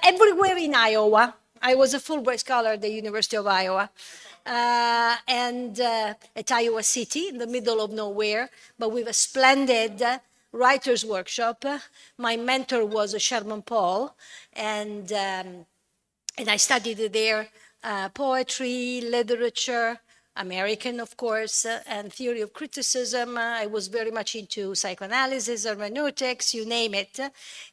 everywhere in Iowa. I was a Fulbright scholar at the University of Iowa, and at Iowa City, in the middle of nowhere, but with a splendid writers' workshop. My mentor was Sherman Paul, and I studied there poetry, literature, American, of course, and theory of criticism. I was very much into psychoanalysis, hermeneutics, you name it.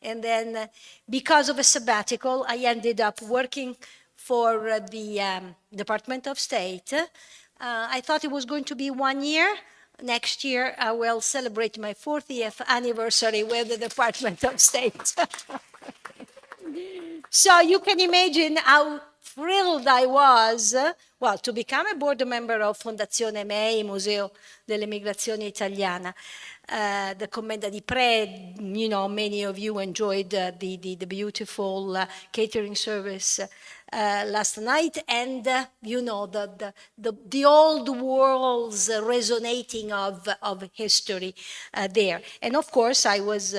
And then because of a sabbatical, I ended up working for the Department of State. I thought it was going to be 1 year. Next year, I will celebrate my 40th anniversary with the Department of State. So you can imagine how thrilled I was, to become a board member of Fondazione MEI, Museo dell'Emigrazione Italiana. The Commenda di Pre, many of you enjoyed the beautiful catering service last night, and the old worlds resonating of history there. And of course, I was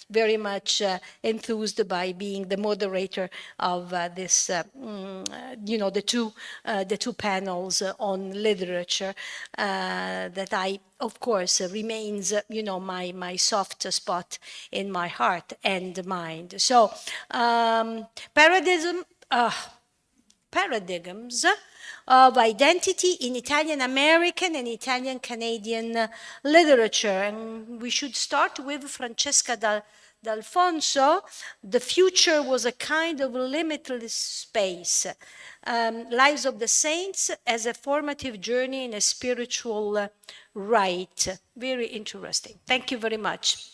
very much enthused by being the moderator of this, the two panels on literature that of course, remains, my soft spot in my heart and mind. So, paradigms of identity in Italian-American and Italian-Canadian literature. And we should start with Francesca D'Alfonso. The future was a kind of limitless space. Lives of the Saints as a formative journey in a spiritual rite. Very interesting. Thank you very much.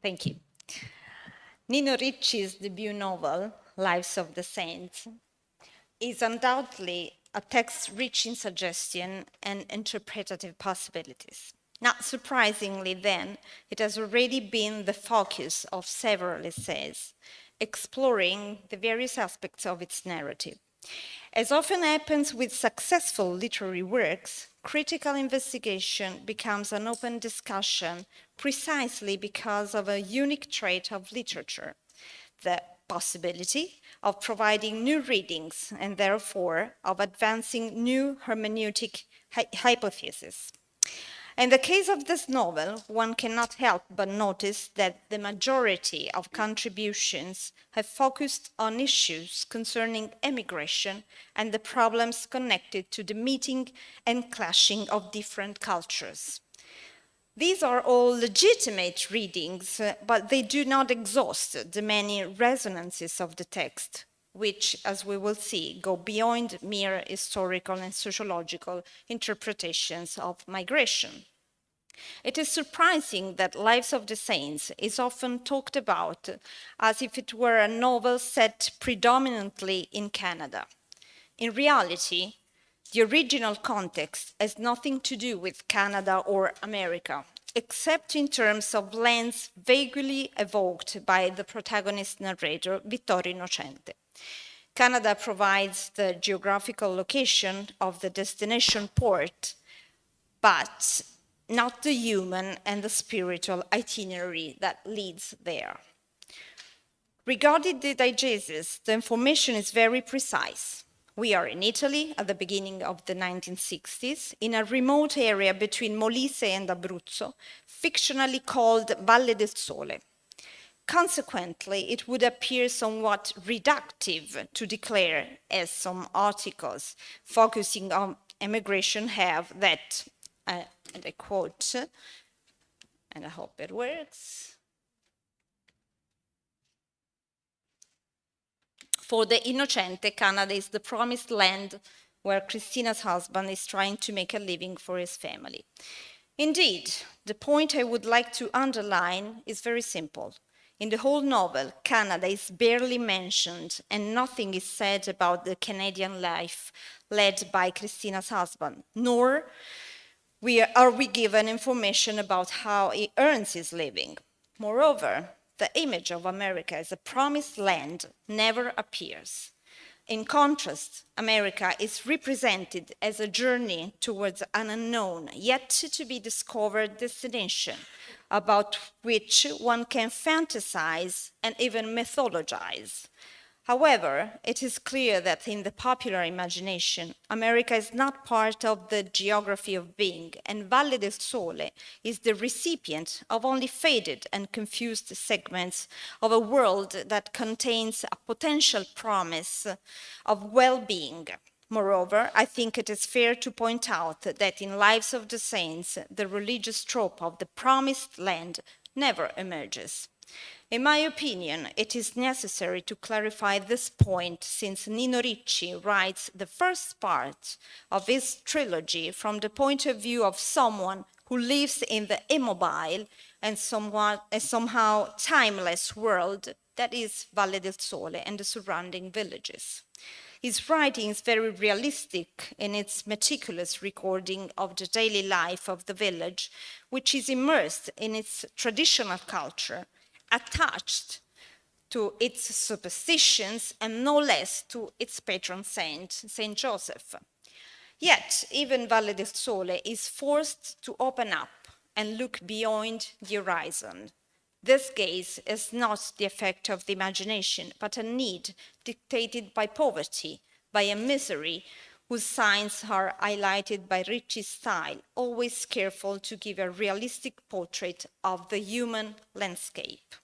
Thank you. Nino Ricci's debut novel, Lives of the Saints, is undoubtedly a text rich in suggestion and interpretative possibilities. Not surprisingly, then, it has already been the focus of several essays, exploring the various aspects of its narrative. As often happens with successful literary works, critical investigation becomes an open discussion precisely because of a unique trait of literature, the possibility of providing new readings and therefore of advancing new hermeneutic hypotheses. In the case of this novel, one cannot help but notice that the majority of contributions have focused on issues concerning emigration and the problems connected to the meeting and clashing of different cultures. These are all legitimate readings, but they do not exhaust the many resonances of the text, which, as we will see, go beyond mere historical and sociological interpretations of migration. It is surprising that Lives of the Saints is often talked about as if it were a novel set predominantly in Canada. In reality, the original context has nothing to do with Canada or America, except in terms of lands vaguely evoked by the protagonist narrator, Vittorio Innocente. Canada provides the geographical location of the destination port, but not the human and the spiritual itinerary that leads there. Regarding the diegesis, the information is very precise. We are in Italy at the beginning of the 1960s, in a remote area between Molise and Abruzzo, fictionally called Valle del Sole. Consequently, it would appear somewhat reductive to declare, as some articles focusing on emigration have, that, and I quote, and I hope it works, for the Innocente, Canada is the promised land where Christina's husband is trying to make a living for his family. Indeed, the point I would like to underline is very simple. In the whole novel, Canada is barely mentioned, and nothing is said about the Canadian life led by Christina's husband, nor are we given information about how he earns his living. Moreover, the image of America as a promised land never appears. In contrast, America is represented as a journey towards an unknown, yet to be discovered destination, about which one can fantasize and even mythologize. However, it is clear that in the popular imagination, America is not part of the geography of being, and Valle del Sole is the recipient of only faded and confused segments of a world that contains a potential promise of well-being. Moreover, I think it is fair to point out that in Lives of the Saints, the religious trope of the promised land never emerges. In my opinion, it is necessary to clarify this point since Nino Ricci writes the first part of his trilogy from the point of view of someone who lives in the immobile and somehow timeless world that is Valle del Sole and the surrounding villages. His writing is very realistic in its meticulous recording of the daily life of the village, which is immersed in its traditional culture, attached to its superstitions and no less to its patron saint, Saint Joseph. Yet, even Valle del Sole is forced to open up and look beyond the horizon. This gaze is not the effect of the imagination, but a need dictated by poverty, by a misery whose signs are highlighted by Ricci's style, always careful to give a realistic portrait of the human landscape.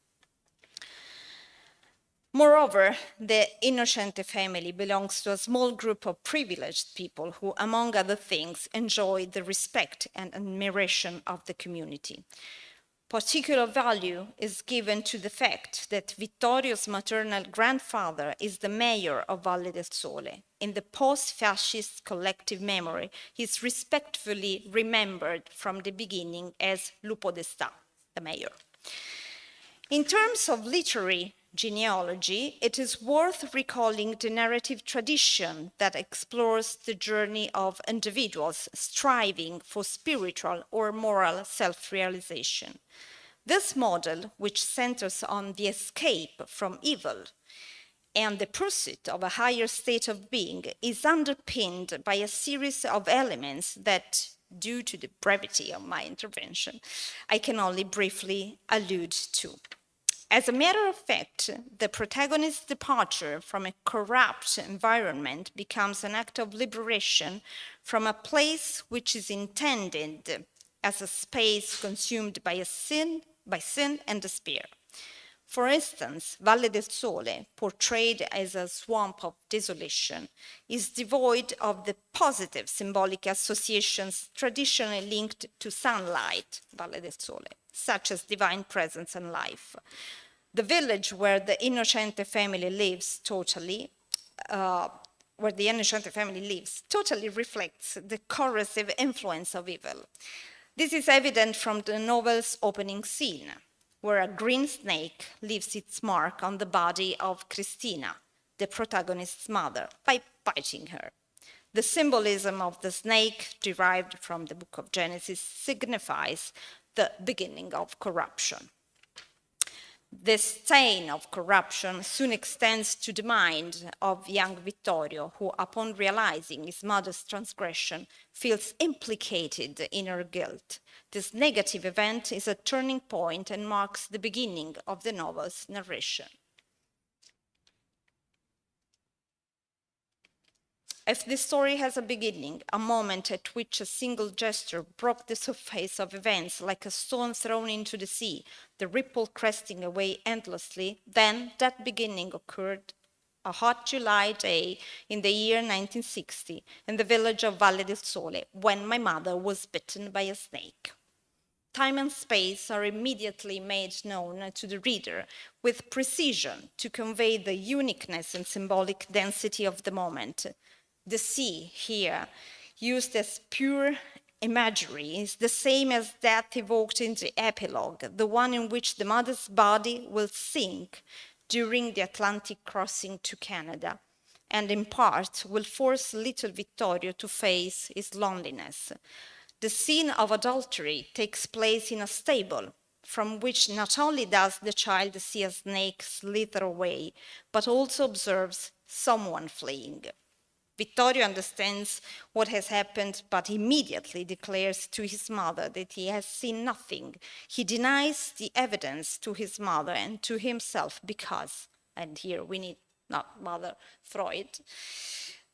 Moreover, the Innocente family belongs to a small group of privileged people who, among other things, enjoy the respect and admiration of the community. Particular value is given to the fact that Vittorio's maternal grandfather is the mayor of Valle del Sole. In the post-fascist collective memory, he is respectfully remembered from the beginning as Lupo d'Està, the mayor. In terms of literary genealogy, it is worth recalling the narrative tradition that explores the journey of individuals striving for spiritual or moral self-realization. This model, which centers on the escape from evil and the pursuit of a higher state of being, is underpinned by a series of elements that, due to the brevity of my intervention, I can only briefly allude to. As a matter of fact, the protagonist's departure from a corrupt environment becomes an act of liberation from a place which is intended as a space consumed by sin and despair. For instance, Valle del Sole, portrayed as a swamp of desolation, is devoid of the positive symbolic associations traditionally linked to sunlight, Valle del Sole, such as divine presence and life. The village where the Innocente family lives totally reflects the corrosive influence of evil. This is evident from the novel's opening scene, where a green snake leaves its mark on the body of Cristina, the protagonist's mother, by biting her. The symbolism of the snake, derived from the book of Genesis, signifies the beginning of corruption. This stain of corruption soon extends to the mind of young Vittorio, who, upon realizing his mother's transgression, feels implicated in her guilt. This negative event is a turning point and marks the beginning of the novel's narration. If the story has a beginning, a moment at which a single gesture broke the surface of events like a stone thrown into the sea, the ripple cresting away endlessly, then that beginning occurred a hot July day in the year 1960 in the village of Valle del Sole, when my mother was bitten by a snake. Time and space are immediately made known to the reader with precision to convey the uniqueness and symbolic density of the moment. The sea here, used as pure imagery, is the same as that evoked in the epilogue, the one in which the mother's body will sink during the Atlantic crossing to Canada, and in part will force little Vittorio to face his loneliness. The scene of adultery takes place in a stable, from which not only does the child see a snake slither away, but also observes someone fleeing. Vittorio understands what has happened, but immediately declares to his mother that he has seen nothing. He denies the evidence to his mother and to himself because, and here we need not Mother Freud,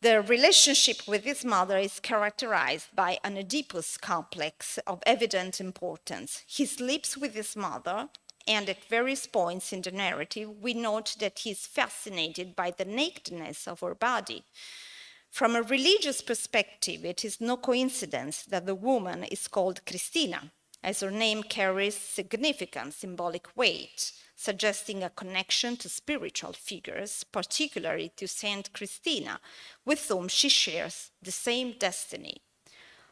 the relationship with his mother is characterized by an Oedipus complex of evident importance. He sleeps with his mother, and at various points in the narrative, we note that he is fascinated by the nakedness of her body. From a religious perspective, it is no coincidence that the woman is called Christina, as her name carries significant symbolic weight, suggesting a connection to spiritual figures, particularly to Saint Christina, with whom she shares the same destiny.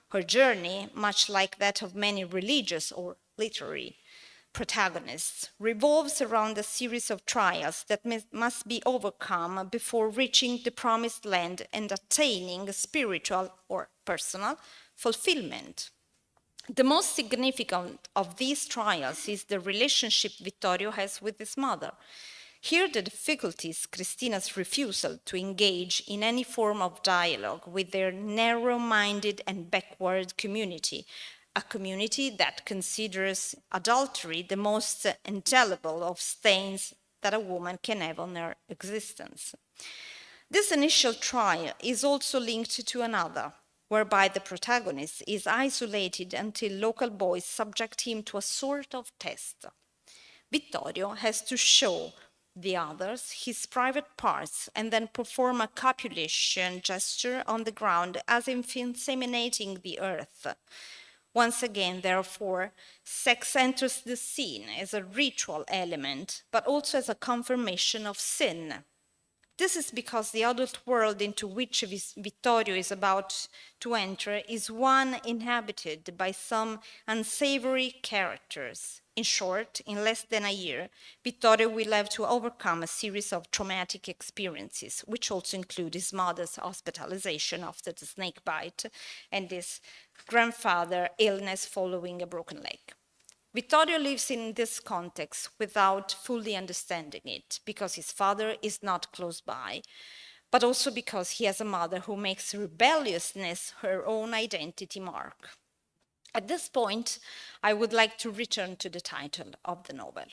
Her journey, much like that of many religious or literary protagonists, revolves around a series of trials that must be overcome before reaching the promised land and attaining spiritual or personal fulfillment. The most significant of these trials is the relationship Vittorio has with his mother. Here, the difficulty is Christina's refusal to engage in any form of dialogue with their narrow-minded and backward community, a community that considers adultery the most indelible of stains that a woman can have on her existence. This initial trial is also linked to another, whereby the protagonist is isolated until local boys subject him to a sort of test. Vittorio has to show the others his private parts and then perform a copulation gesture on the ground as if inseminating the earth. Once again, therefore, sex enters the scene as a ritual element, but also as a confirmation of sin. This is because the adult world into which Vittorio is about to enter is one inhabited by some unsavory characters. In short, in less than a year, Vittorio will have to overcome a series of traumatic experiences, which also include his mother's hospitalization after the snake bite and his grandfather's illness following a broken leg. Vittorio lives in this context without fully understanding it, because his father is not close by, but also because he has a mother who makes rebelliousness her own identity mark. At this point, I would like to return to the title of the novel,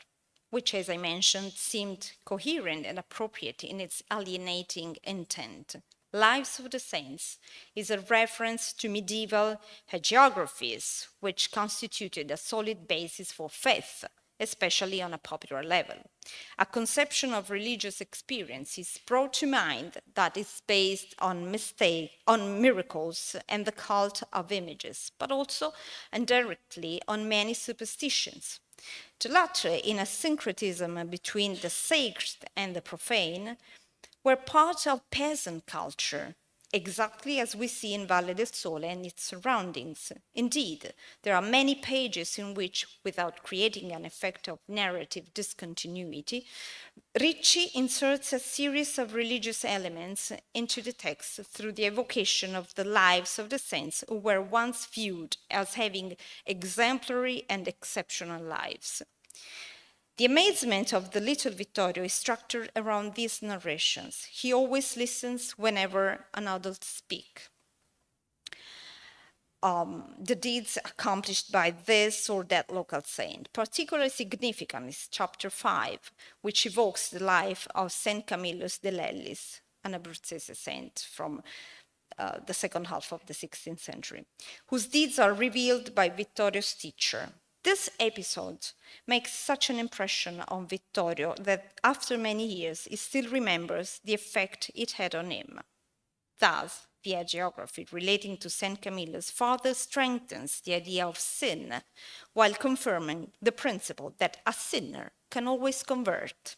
which, as I mentioned, seemed coherent and appropriate in its alienating intent. Lives of the Saints is a reference to medieval hagiographies, which constituted a solid basis for faith, especially on a popular level. A conception of religious experience is brought to mind that is based on miracles and the cult of images, but also indirectly on many superstitions. The latter, in a syncretism between the sacred and the profane, were part of peasant culture, exactly as we see in Valle del Sole and its surroundings. Indeed, there are many pages in which, without creating an effect of narrative discontinuity, Ricci inserts a series of religious elements into the text through the evocation of the lives of the saints who were once viewed as having exemplary and exceptional lives. The amazement of the little Vittorio is structured around these narrations. He always listens whenever an adult speaks. The deeds accomplished by this or that local saint. Particularly significant is chapter 5, which evokes the life of Saint Camillus de Lellis, an Abruzzese saint from the second half of the 16th century, whose deeds are revealed by Vittorio's teacher. This episode makes such an impression on Vittorio that after many years he still remembers the effect it had on him. Thus, the hagiography relating to St. Camillus further strengthens the idea of sin, while confirming the principle that a sinner can always convert.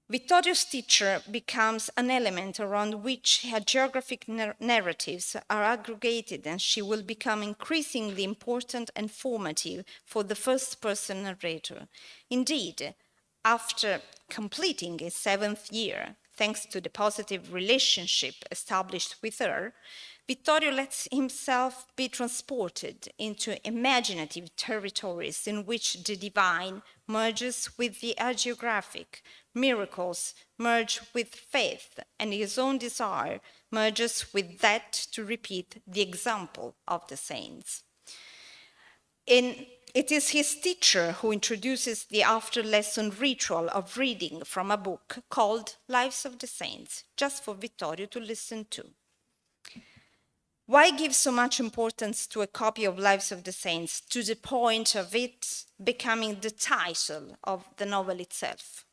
Vittorio's teacher becomes an element around which hagiographic narratives are aggregated, and she will become increasingly important and formative for the first-person narrator. Indeed, after completing his 7th year, thanks to the positive relationship established with her, Vittorio lets himself be transported into imaginative territories in which the divine merges with the hagiographic, miracles merge with faith, and his own desire merges with that to repeat the example of the saints. It is his teacher who introduces the after-lesson ritual of reading from a book called Lives of the Saints, just for Vittorio to listen to. Why give so much importance to a copy of Lives of the Saints to the point of it becoming the title of the novel itself?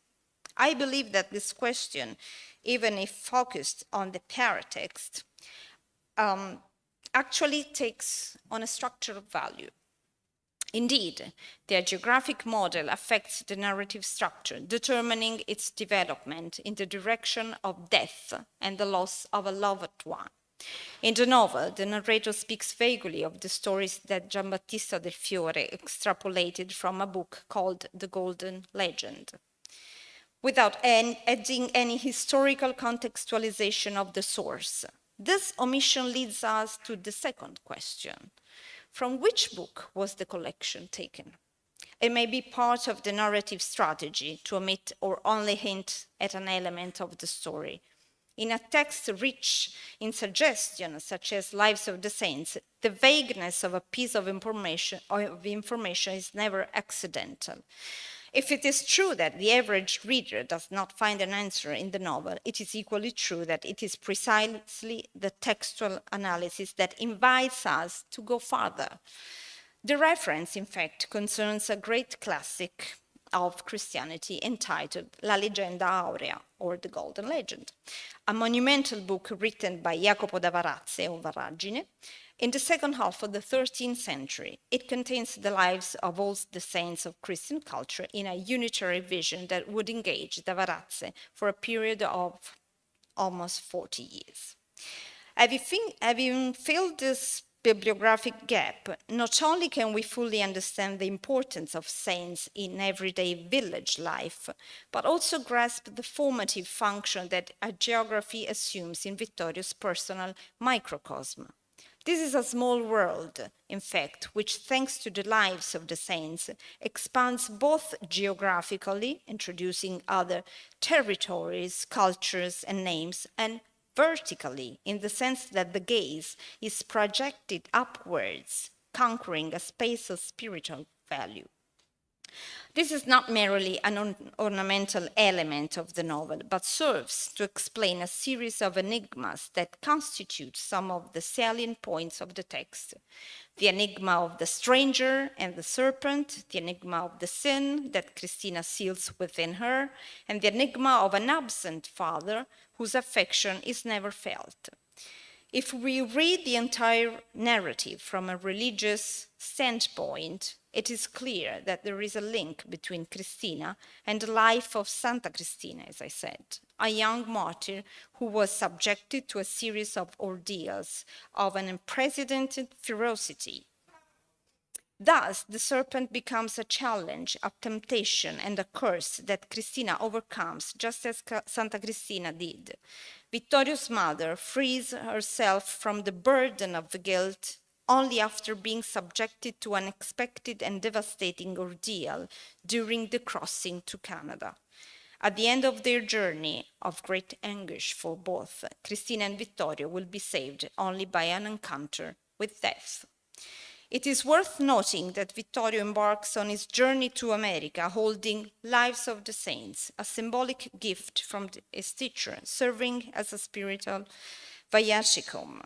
I believe that this question, even if focused on the paratext, actually takes on a structural value. Indeed, the hagiographic model affects the narrative structure, determining its development in the direction of death and the loss of a loved one. In the novel, the narrator speaks vaguely of the stories that Giambattista del Fiore extrapolated from a book called The Golden Legend, without adding any historical contextualization of the source. This omission leads us to the second question. From which book was the collection taken? It may be part of the narrative strategy to omit or only hint at an element of the story. In a text rich in suggestion, such as Lives of the Saints, the vagueness of a piece of information is never accidental. If it is true that the average reader does not find an answer in the novel, it is equally true that it is precisely the textual analysis that invites us to go further. The reference, in fact, concerns a great classic of Christianity entitled La Leggenda Aurea, or The Golden Legend, a monumental book written by Jacopo da Varazze, or Varagine, in the second half of the 13th century. It contains the lives of all the saints of Christian culture in a unitary vision that would engage da Varazze for a period of almost 40 years. Having filled this bibliographic gap, not only can we fully understand the importance of saints in everyday village life, but also grasp the formative function that hagiography assumes in Vittorio's personal microcosm. This is a small world, in fact, which, thanks to the lives of the saints, expands both geographically, introducing other territories, cultures, and names, and vertically, in the sense that the gaze is projected upwards, conquering a space of spiritual value. This is not merely an ornamental element of the novel, but serves to explain a series of enigmas that constitute some of the salient points of the text. The enigma of the stranger and the serpent, the enigma of the sin that Christina seals within her, and the enigma of an absent father whose affection is never felt. If we read the entire narrative from a religious standpoint, it is clear that there is a link between Christina and the life of Santa Cristina, as I said, a young martyr who was subjected to a series of ordeals of an unprecedented ferocity. Thus, the serpent becomes a challenge, a temptation, and a curse that Christina overcomes, just as Santa Cristina did. Vittorio's mother frees herself from the burden of the guilt only after being subjected to an unexpected and devastating ordeal during the crossing to Canada. At the end of their journey of great anguish for both, Christina and Vittorio will be saved only by an encounter with death. It is worth noting that Vittorio embarks on his journey to America holding Lives of the Saints, a symbolic gift from his teacher, serving as a spiritual viaticum.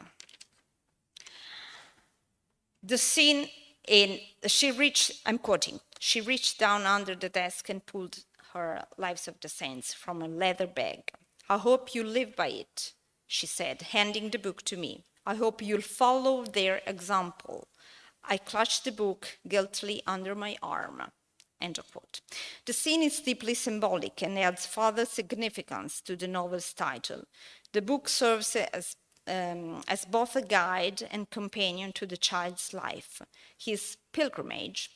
The scene I'm quoting, she reached down under the desk and pulled her Lives of the Saints from a leather bag. I hope you live by it, she said, handing the book to me. I hope you'll follow their example. I clutched the book guiltily under my arm. End of quote. The scene is deeply symbolic and adds further significance to the novel's title. The book serves as both a guide and companion to the child's life. His pilgrimage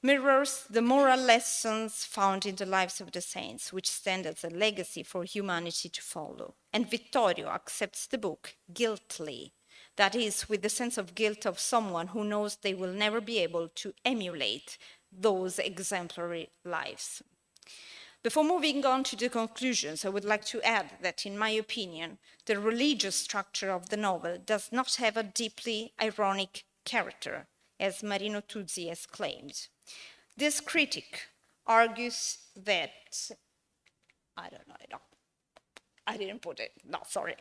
mirrors the moral lessons found in the Lives of the Saints, which stand as a legacy for humanity to follow. And Vittorio accepts the book guiltily. That is, with the sense of guilt of someone who knows they will never be able to emulate those exemplary lives. Before moving on to the conclusions, I would like to add that, in my opinion, the religious structure of the novel does not have a deeply ironic character, as Marino Tuzzi has claimed. This critic argues that, I don't know, I didn't put it, no, sorry.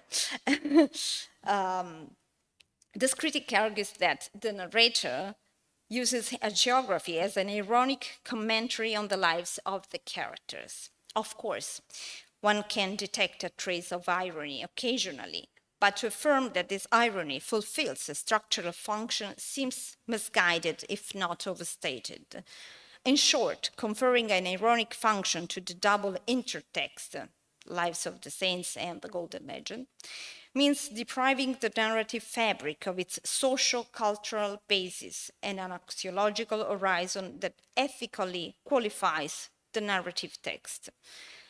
This critic argues that the narrator uses a geography as an ironic commentary on the lives of the characters. Of course, one can detect a trace of irony occasionally, but to affirm that this irony fulfills a structural function seems misguided, if not overstated. In short, conferring an ironic function to the double intertext, Lives of the Saints and the Golden Legend, means depriving the narrative fabric of its social-cultural basis and an axiological horizon that ethically qualifies the narrative text.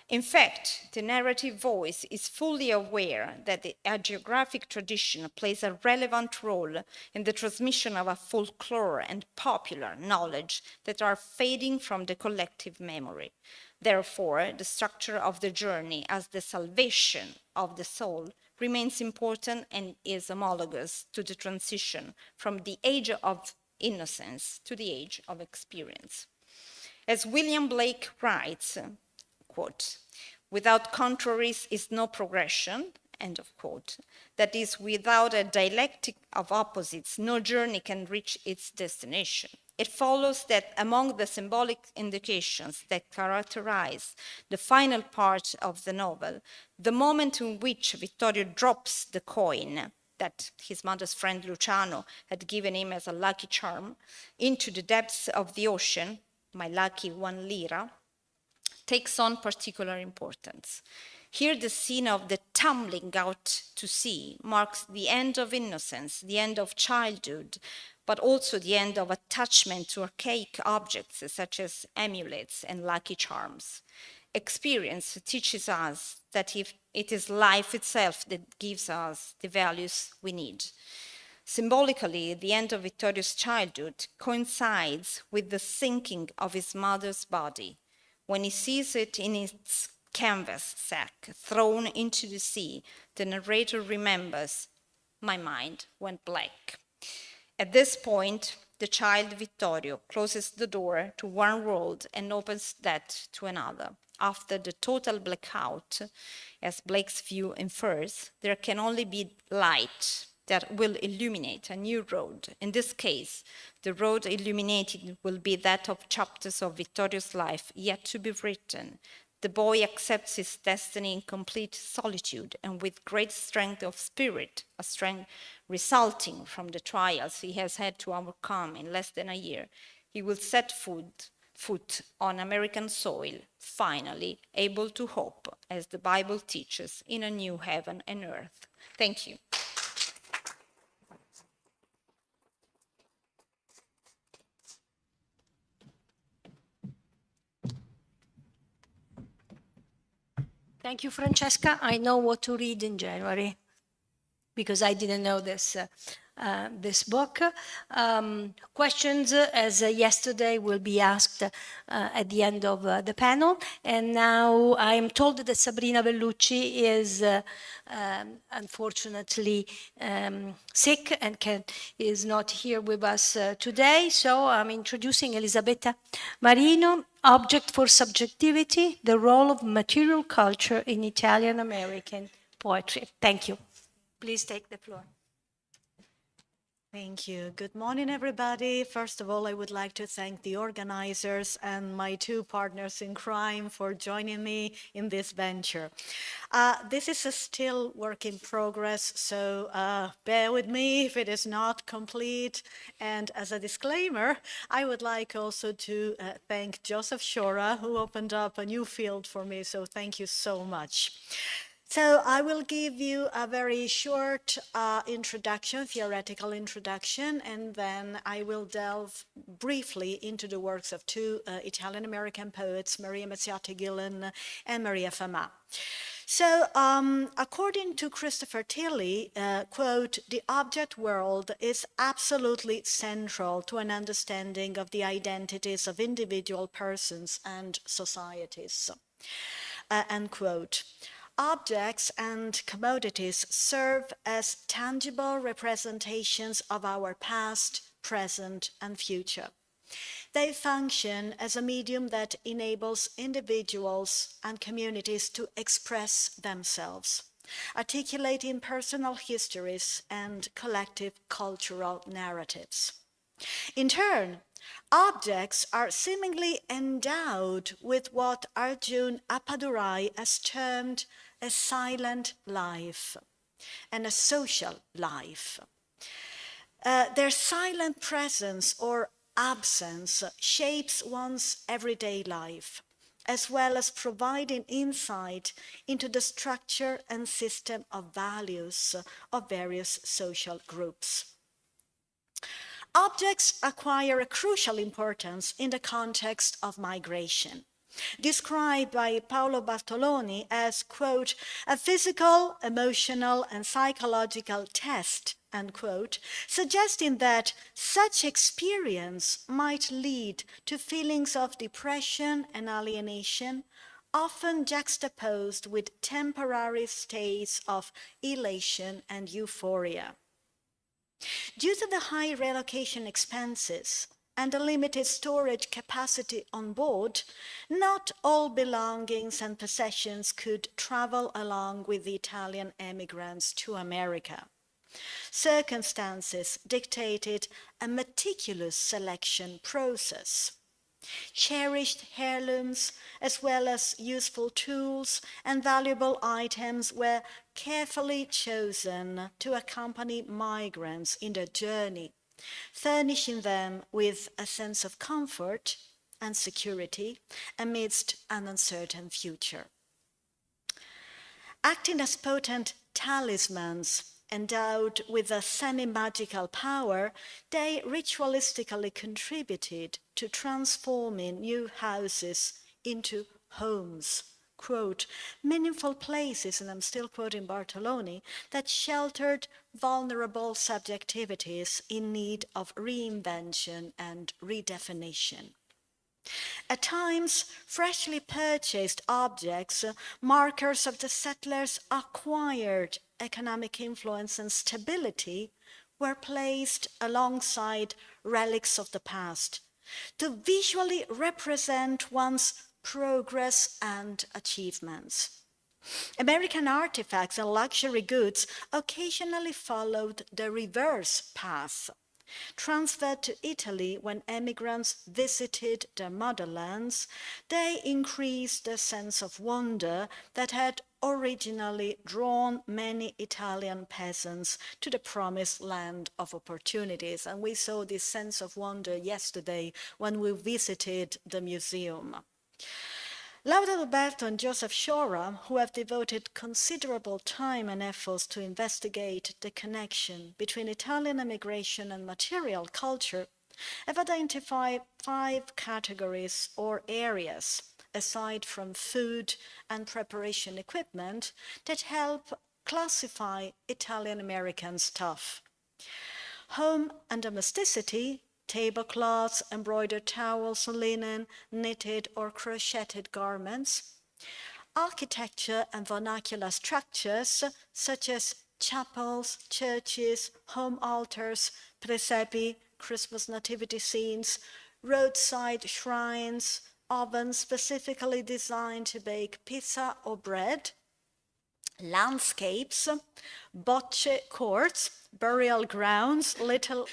In fact, the narrative voice is fully aware that the hagiographic tradition plays a relevant role in the transmission of a folklore and popular knowledge that are fading from the collective memory. Therefore, the structure of the journey as the salvation of the soul remains important and is homologous to the transition from the age of innocence to the age of experience. As William Blake writes, quote, "Without contraries is no progression," end of quote. That is, without a dialectic of opposites, no journey can reach its destination. It follows that among the symbolic indications that characterize the final part of the novel, the moment in which Vittorio drops the coin that his mother's friend Luciano had given him as a lucky charm into the depths of the ocean, my lucky 1 lira, takes on particular importance. Here, the scene of the tumbling out to sea marks the end of innocence, the end of childhood, but also the end of attachment to archaic objects such as amulets and lucky charms. Experience teaches us that it is life itself that gives us the values we need. Symbolically, the end of Vittorio's childhood coincides with the sinking of his mother's body. When he sees it in its canvas sack thrown into the sea, the narrator remembers, "My mind went blank." At this point, the child Vittorio closes the door to one world and opens that to another. After the total blackout, as Blake's view infers, there can only be light that will illuminate a new road. In this case, the road illuminated will be that of chapters of Vittorio's life yet to be written. The boy accepts his destiny in complete solitude and with great strength of spirit, a strength resulting from the trials he has had to overcome in less than a year. He will set foot on American soil, finally able to hope, as the Bible teaches, in a new heaven and earth. Thank you. Thank you, Francesca. I know what to read in January because I didn't know this book. Questions, as yesterday, will be asked at the end of the panel. And now I'm told that Sabrina Vellucci is unfortunately sick and is not here with us today. So I'm introducing Elisabetta Marino, Object for Subjectivity, the Role of Material Culture in Italian-American Poetry. Thank you. Please take the floor. Thank you. Good morning, everybody. First of all, I would like to thank the organizers and my two partners in crime for joining me in this venture. This is a still work in progress, so bear with me if it is not complete. And as a disclaimer, I would like also to thank Joseph Shora, who opened up a new field for me, so thank you so much. So I will give you a very short introduction, theoretical introduction, and then I will delve briefly into the works of two Italian-American poets, Maria Mazziotti Gillan and Maria Fama. So according to Christopher Tilley, quote, "The object world is absolutely central to an understanding of the identities of individual persons and societies," end quote. Objects and commodities serve as tangible representations of our past, present, and future. They function as a medium that enables individuals and communities to express themselves, articulating personal histories and collective cultural narratives. In turn, objects are seemingly endowed with what Arjun Appadurai has termed a silent life and a social life. Their silent presence or absence shapes one's everyday life, as well as providing insight into the structure and system of values of various social groups. Objects acquire a crucial importance in the context of migration, described by Paolo Bartoloni as, quote, "a physical, emotional, and psychological test," end quote, suggesting that such experience might lead to feelings of depression and alienation, often juxtaposed with temporary states of elation and euphoria. Due to the high relocation expenses and the limited storage capacity on board, not all belongings and possessions could travel along with the Italian emigrants to America. Circumstances dictated a meticulous selection process. Cherished heirlooms, as well as useful tools and valuable items, were carefully chosen to accompany migrants in their journey, furnishing them with a sense of comfort and security amidst an uncertain future. Acting as potent talismans, endowed with a semi-magical power, they ritualistically contributed to transforming new houses into homes, quote, "meaningful places," and I'm still quoting Bartoloni, "that sheltered vulnerable subjectivities in need of reinvention and redefinition." At times, freshly purchased objects, markers of the settlers' acquired economic influence and stability, were placed alongside relics of the past to visually represent one's progress and achievements. American artifacts and luxury goods occasionally followed the reverse path. Transferred to Italy when emigrants visited their motherlands, they increased the sense of wonder that had originally drawn many Italian peasants to the promised land of opportunities. And we saw this sense of wonder yesterday when we visited the museum. Laura Roberto and Joseph Shora, who have devoted considerable time and efforts to investigate the connection between Italian immigration and material culture, have identified 5 categories or areas, aside from food and preparation equipment, that help classify Italian American stuff. Home and domesticity, tablecloths, embroidered towels, linen, knitted or crocheted garments. Architecture and vernacular structures, such as chapels, churches, home altars, presepi, Christmas nativity scenes, roadside shrines, ovens specifically designed to bake pizza or bread. Landscapes, bocce courts, burial grounds, Little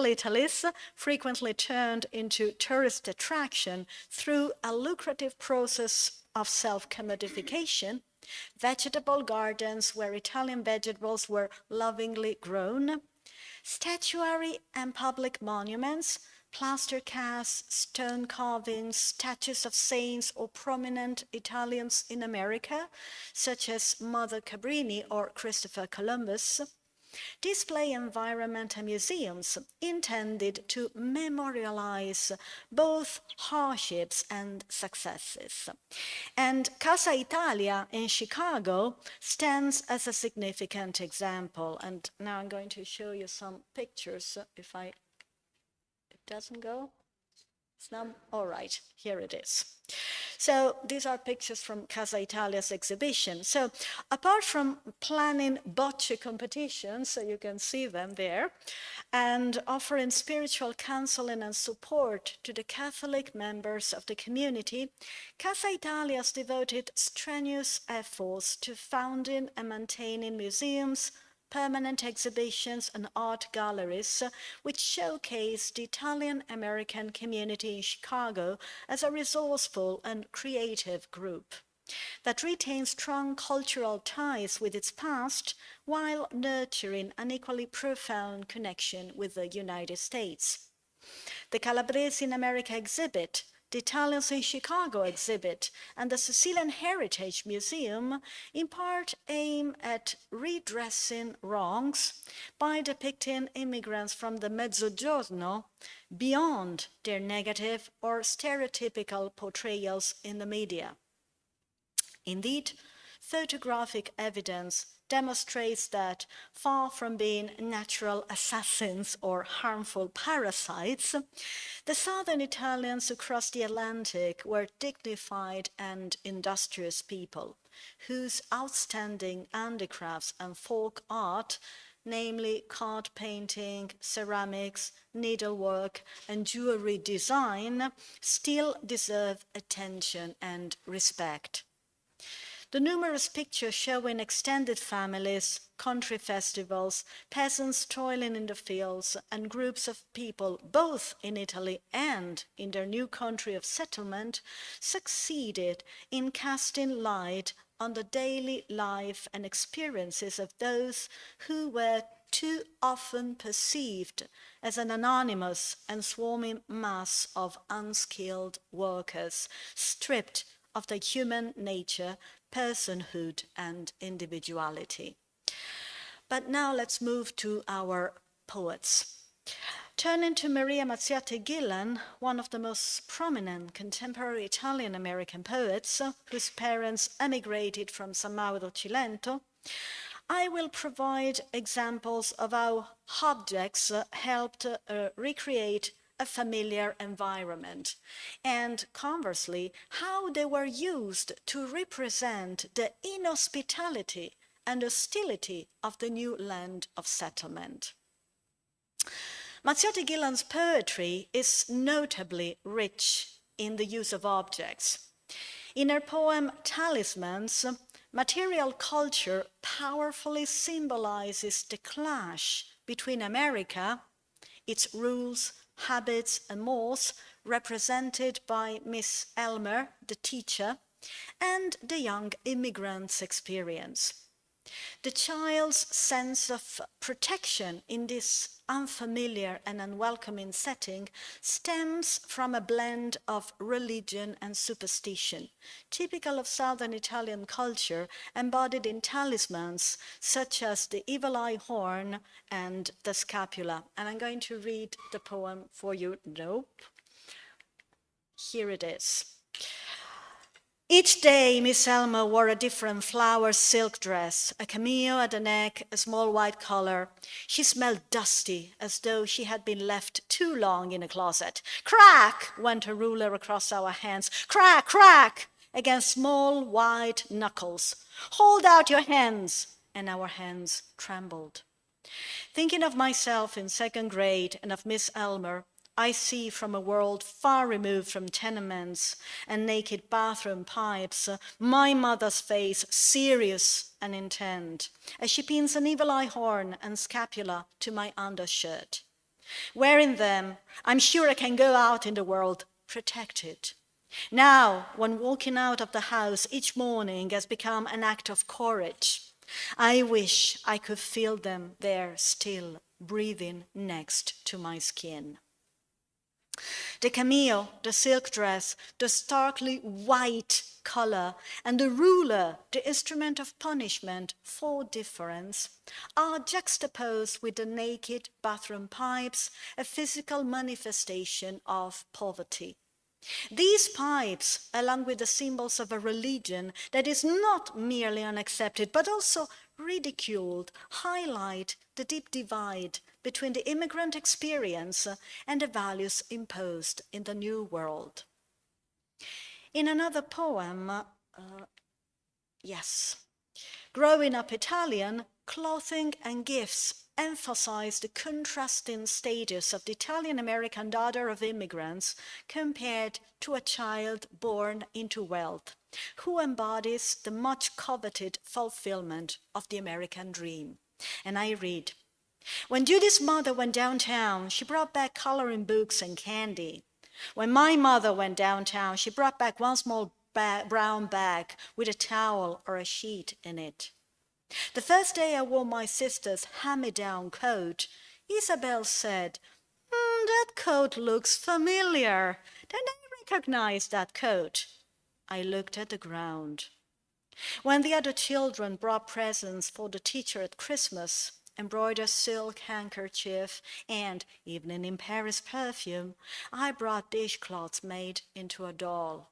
Italy's, frequently turned into tourist attraction through a lucrative process of self-commodification, vegetable gardens where Italian vegetables were lovingly grown, statuary and public monuments, plaster casts, stone carvings, statues of saints or prominent Italians in America, such as Mother Cabrini or Christopher Columbus, display environment and museums intended to memorialize both hardships and successes. And Casa Italia in Chicago stands as a significant example. And now I'm going to show you some pictures. It doesn't go. It's not, all right, here it is. So these are pictures from Casa Italia's exhibition. So apart from planning bocce competitions, so you can see them there, and offering spiritual counseling and support to the Catholic members of the community, Casa Italia has devoted strenuous efforts to founding and maintaining museums, permanent exhibitions and art galleries, which showcase the Italian-American community in Chicago as a resourceful and creative group that retains strong cultural ties with its past while nurturing an equally profound connection with the United States. The Calabrese in America exhibit, the Italians in Chicago exhibit, and the Sicilian Heritage Museum in part aim at redressing wrongs by depicting immigrants from the Mezzogiorno beyond their negative or stereotypical portrayals in the media. Indeed, photographic evidence demonstrates that, far from being natural assassins or harmful parasites, the southern Italians across the Atlantic were dignified and industrious people, whose outstanding handicrafts and folk art, namely card painting, ceramics, needlework, and jewelry design, still deserve attention and respect. The numerous pictures showing extended families, country festivals, peasants toiling in the fields, and groups of people both in Italy and in their new country of settlement succeeded in casting light on the daily life and experiences of those who were too often perceived as an anonymous and swarming mass of unskilled workers, stripped of their human nature, personhood, and individuality. But now let's move to our poets. Turning to Maria Mazziotti Gillan, one of the most prominent contemporary Italian-American poets, whose parents emigrated from San Mauro Cilento, I will provide examples of how objects helped recreate a familiar environment, and conversely, how they were used to represent the inhospitality and hostility of the new land of settlement. Mazziotti Gillan's poetry is notably rich in the use of objects. In her poem Talismans, material culture powerfully symbolizes the clash between America, its rules, habits, and mores, represented by Miss Elmer, the teacher, and the young immigrant's experience. The child's sense of protection in this unfamiliar and unwelcoming setting stems from a blend of religion and superstition, typical of Southern Italian culture, embodied in talismans such as the evil eye horn and the scapula. And I'm going to read the poem for you. Nope. Here it is. Each day, Miss Elmer wore a different flower silk dress, a cameo at the neck, a small white collar. She smelled dusty, as though she had been left too long in a closet. Crack! Went a ruler across our hands. Crack, crack! Against small white knuckles. Hold out your hands! And our hands trembled. Thinking of myself in second grade and of Miss Elmer, I see from a world far removed from tenements and naked bathroom pipes my mother's face serious and intent as she pins an evil eye horn and scapula to my undershirt. Wearing them, I'm sure I can go out in the world protected. Now, when walking out of the house each morning has become an act of courage, I wish I could feel them there still, breathing next to my skin. The cameo, the silk dress, the starkly white color, and the ruler, the instrument of punishment for difference, are juxtaposed with the naked bathroom pipes, a physical manifestation of poverty. These pipes, along with the symbols of a religion that is not merely unaccepted, but also ridiculed, highlight the deep divide between the immigrant experience and the values imposed in the New World. In another poem, Growing Up Italian, Clothing and Gifts emphasize the contrasting status of the Italian-American daughter of immigrants compared to a child born into wealth, who embodies the much coveted fulfillment of the American dream. And I read, "When Judy's mother went downtown, she brought back coloring books and candy. When my mother went downtown, she brought back one small brown bag with a towel or a sheet in it. The first day I wore my sister's hand-me-down coat, Isabel said, that coat looks familiar. Then I recognized that coat. I looked at the ground. When the other children brought presents for the teacher at Christmas, embroidered silk handkerchief, and Evening in Paris perfume, I brought dishcloths made into a doll.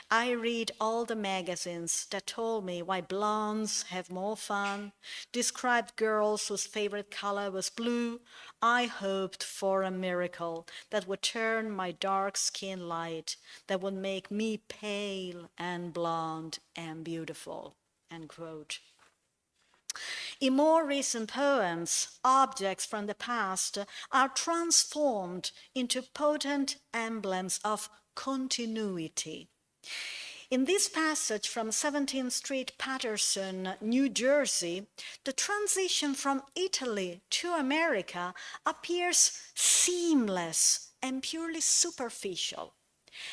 I read all the magazines that told me why blondes have more fun, described girls whose favorite color was blue. I hoped for a miracle that would turn my dark skin light, that would make me pale and blonde and beautiful." End quote. In more recent poems, objects from the past are transformed into potent emblems of continuity. In this passage from 17th Street, Paterson, New Jersey, the transition from Italy to America appears seamless and purely superficial.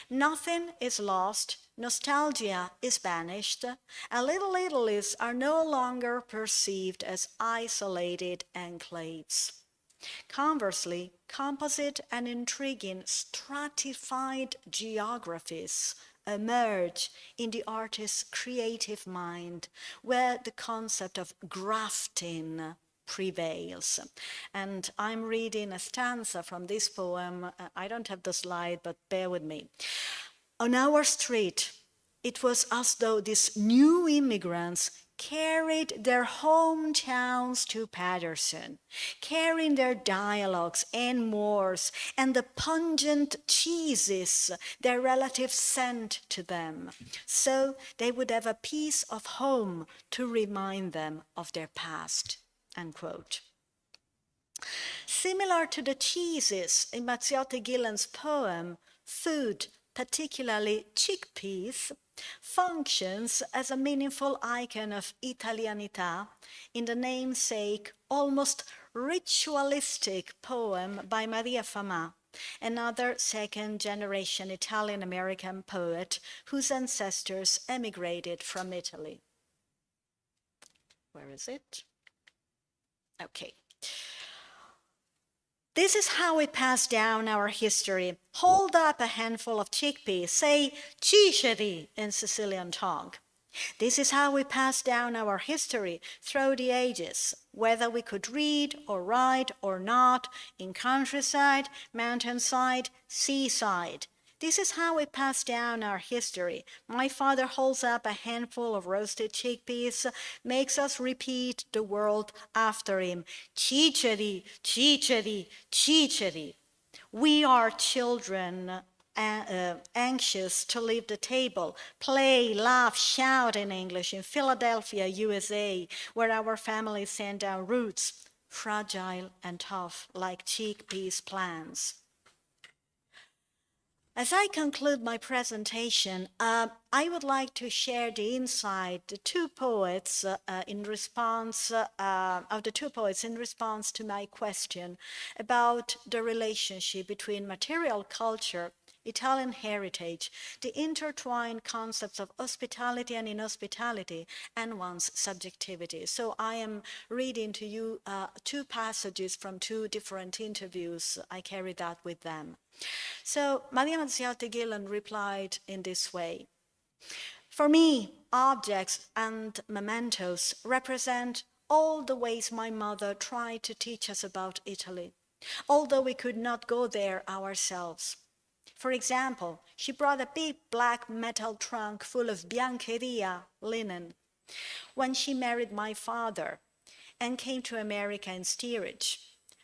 Nothing is lost, nostalgia is banished, and Little Italies are no longer perceived as isolated enclaves. Conversely, composite and intriguing stratified geographies emerge in the artist's creative mind, where the concept of grafting prevails. And I'm reading a stanza from this poem. I don't have the slide, but bear with me. On our street, it was as though these new immigrants carried their hometowns to Paterson, carrying their dialogues and mores and the pungent cheeses their relatives sent to them, so they would have a piece of home to remind them of their past. End quote. Similar to the cheeses in Mazziotti Gillan's poem, food, particularly chickpeas, functions as a meaningful icon of Italianità in the namesake, almost ritualistic poem by Maria Famà, another second-generation Italian-American poet whose ancestors emigrated from Italy. Where is it? Okay. This is how we pass down our history. Hold up a handful of chickpeas, say ciceri in Sicilian tongue. This is how we pass down our history through the ages, whether we could read or write or not, in countryside, mountainside, seaside. This is how we pass down our history. My father holds up a handful of roasted chickpeas, makes us repeat the word after him. Ciceri, ciceri, ciceri. We are children anxious to leave the table, play, laugh, shout in English in Philadelphia, USA, where our family sent down roots, fragile and tough like chickpeas plants. As I conclude my presentation, I would like to share the insight the two poets in response to my question about the relationship between material culture Italian heritage, the intertwined concepts of hospitality and inhospitality, and one's subjectivity. So I am reading to you two passages from two different interviews. I carried that with them. So Maria Mazziotti Gillan replied in this way: "For me, objects and mementos represent all the ways my mother tried to teach us about Italy, although we could not go there ourselves. For example, she brought a big black metal trunk full of biancheria linen when she married my father and came to America in steerage.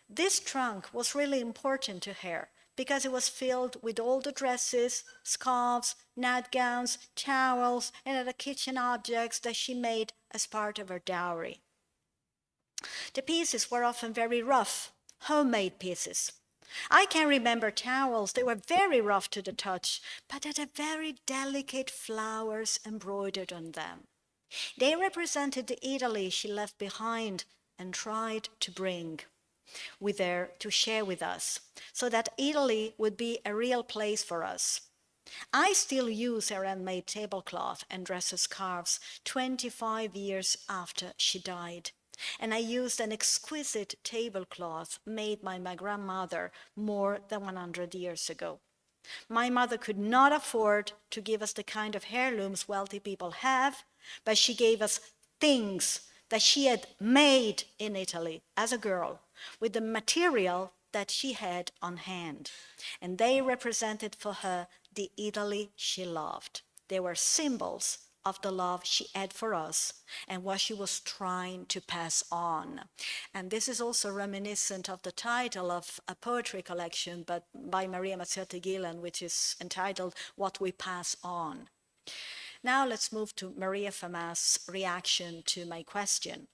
This trunk was really important to her because it was filled with all the dresses, scarves, nightgowns, towels, and other kitchen objects that she made as part of her dowry. The pieces were often very rough, homemade pieces. I can remember towels, they were very rough to the touch, but had a very delicate flowers embroidered on them. They represented the Italy she left behind and tried to bring with her to share with us, so that Italy would be a real place for us. I still use her handmade tablecloth and dresser scarves 25 years after she died. And I used an exquisite tablecloth made by my grandmother more than 100 years ago. My mother could not afford to give us the kind of heirlooms wealthy people have, but she gave us things that she had made in Italy as a girl with the material that she had on hand. And they represented for her the Italy she loved. They were symbols of the love she had for us and what she was trying to pass on. And this is also reminiscent of the title of a poetry collection but by Maria Mazziotti Gillan, which is entitled What We Pass On. Now let's move to Maria Famas' reaction to my question.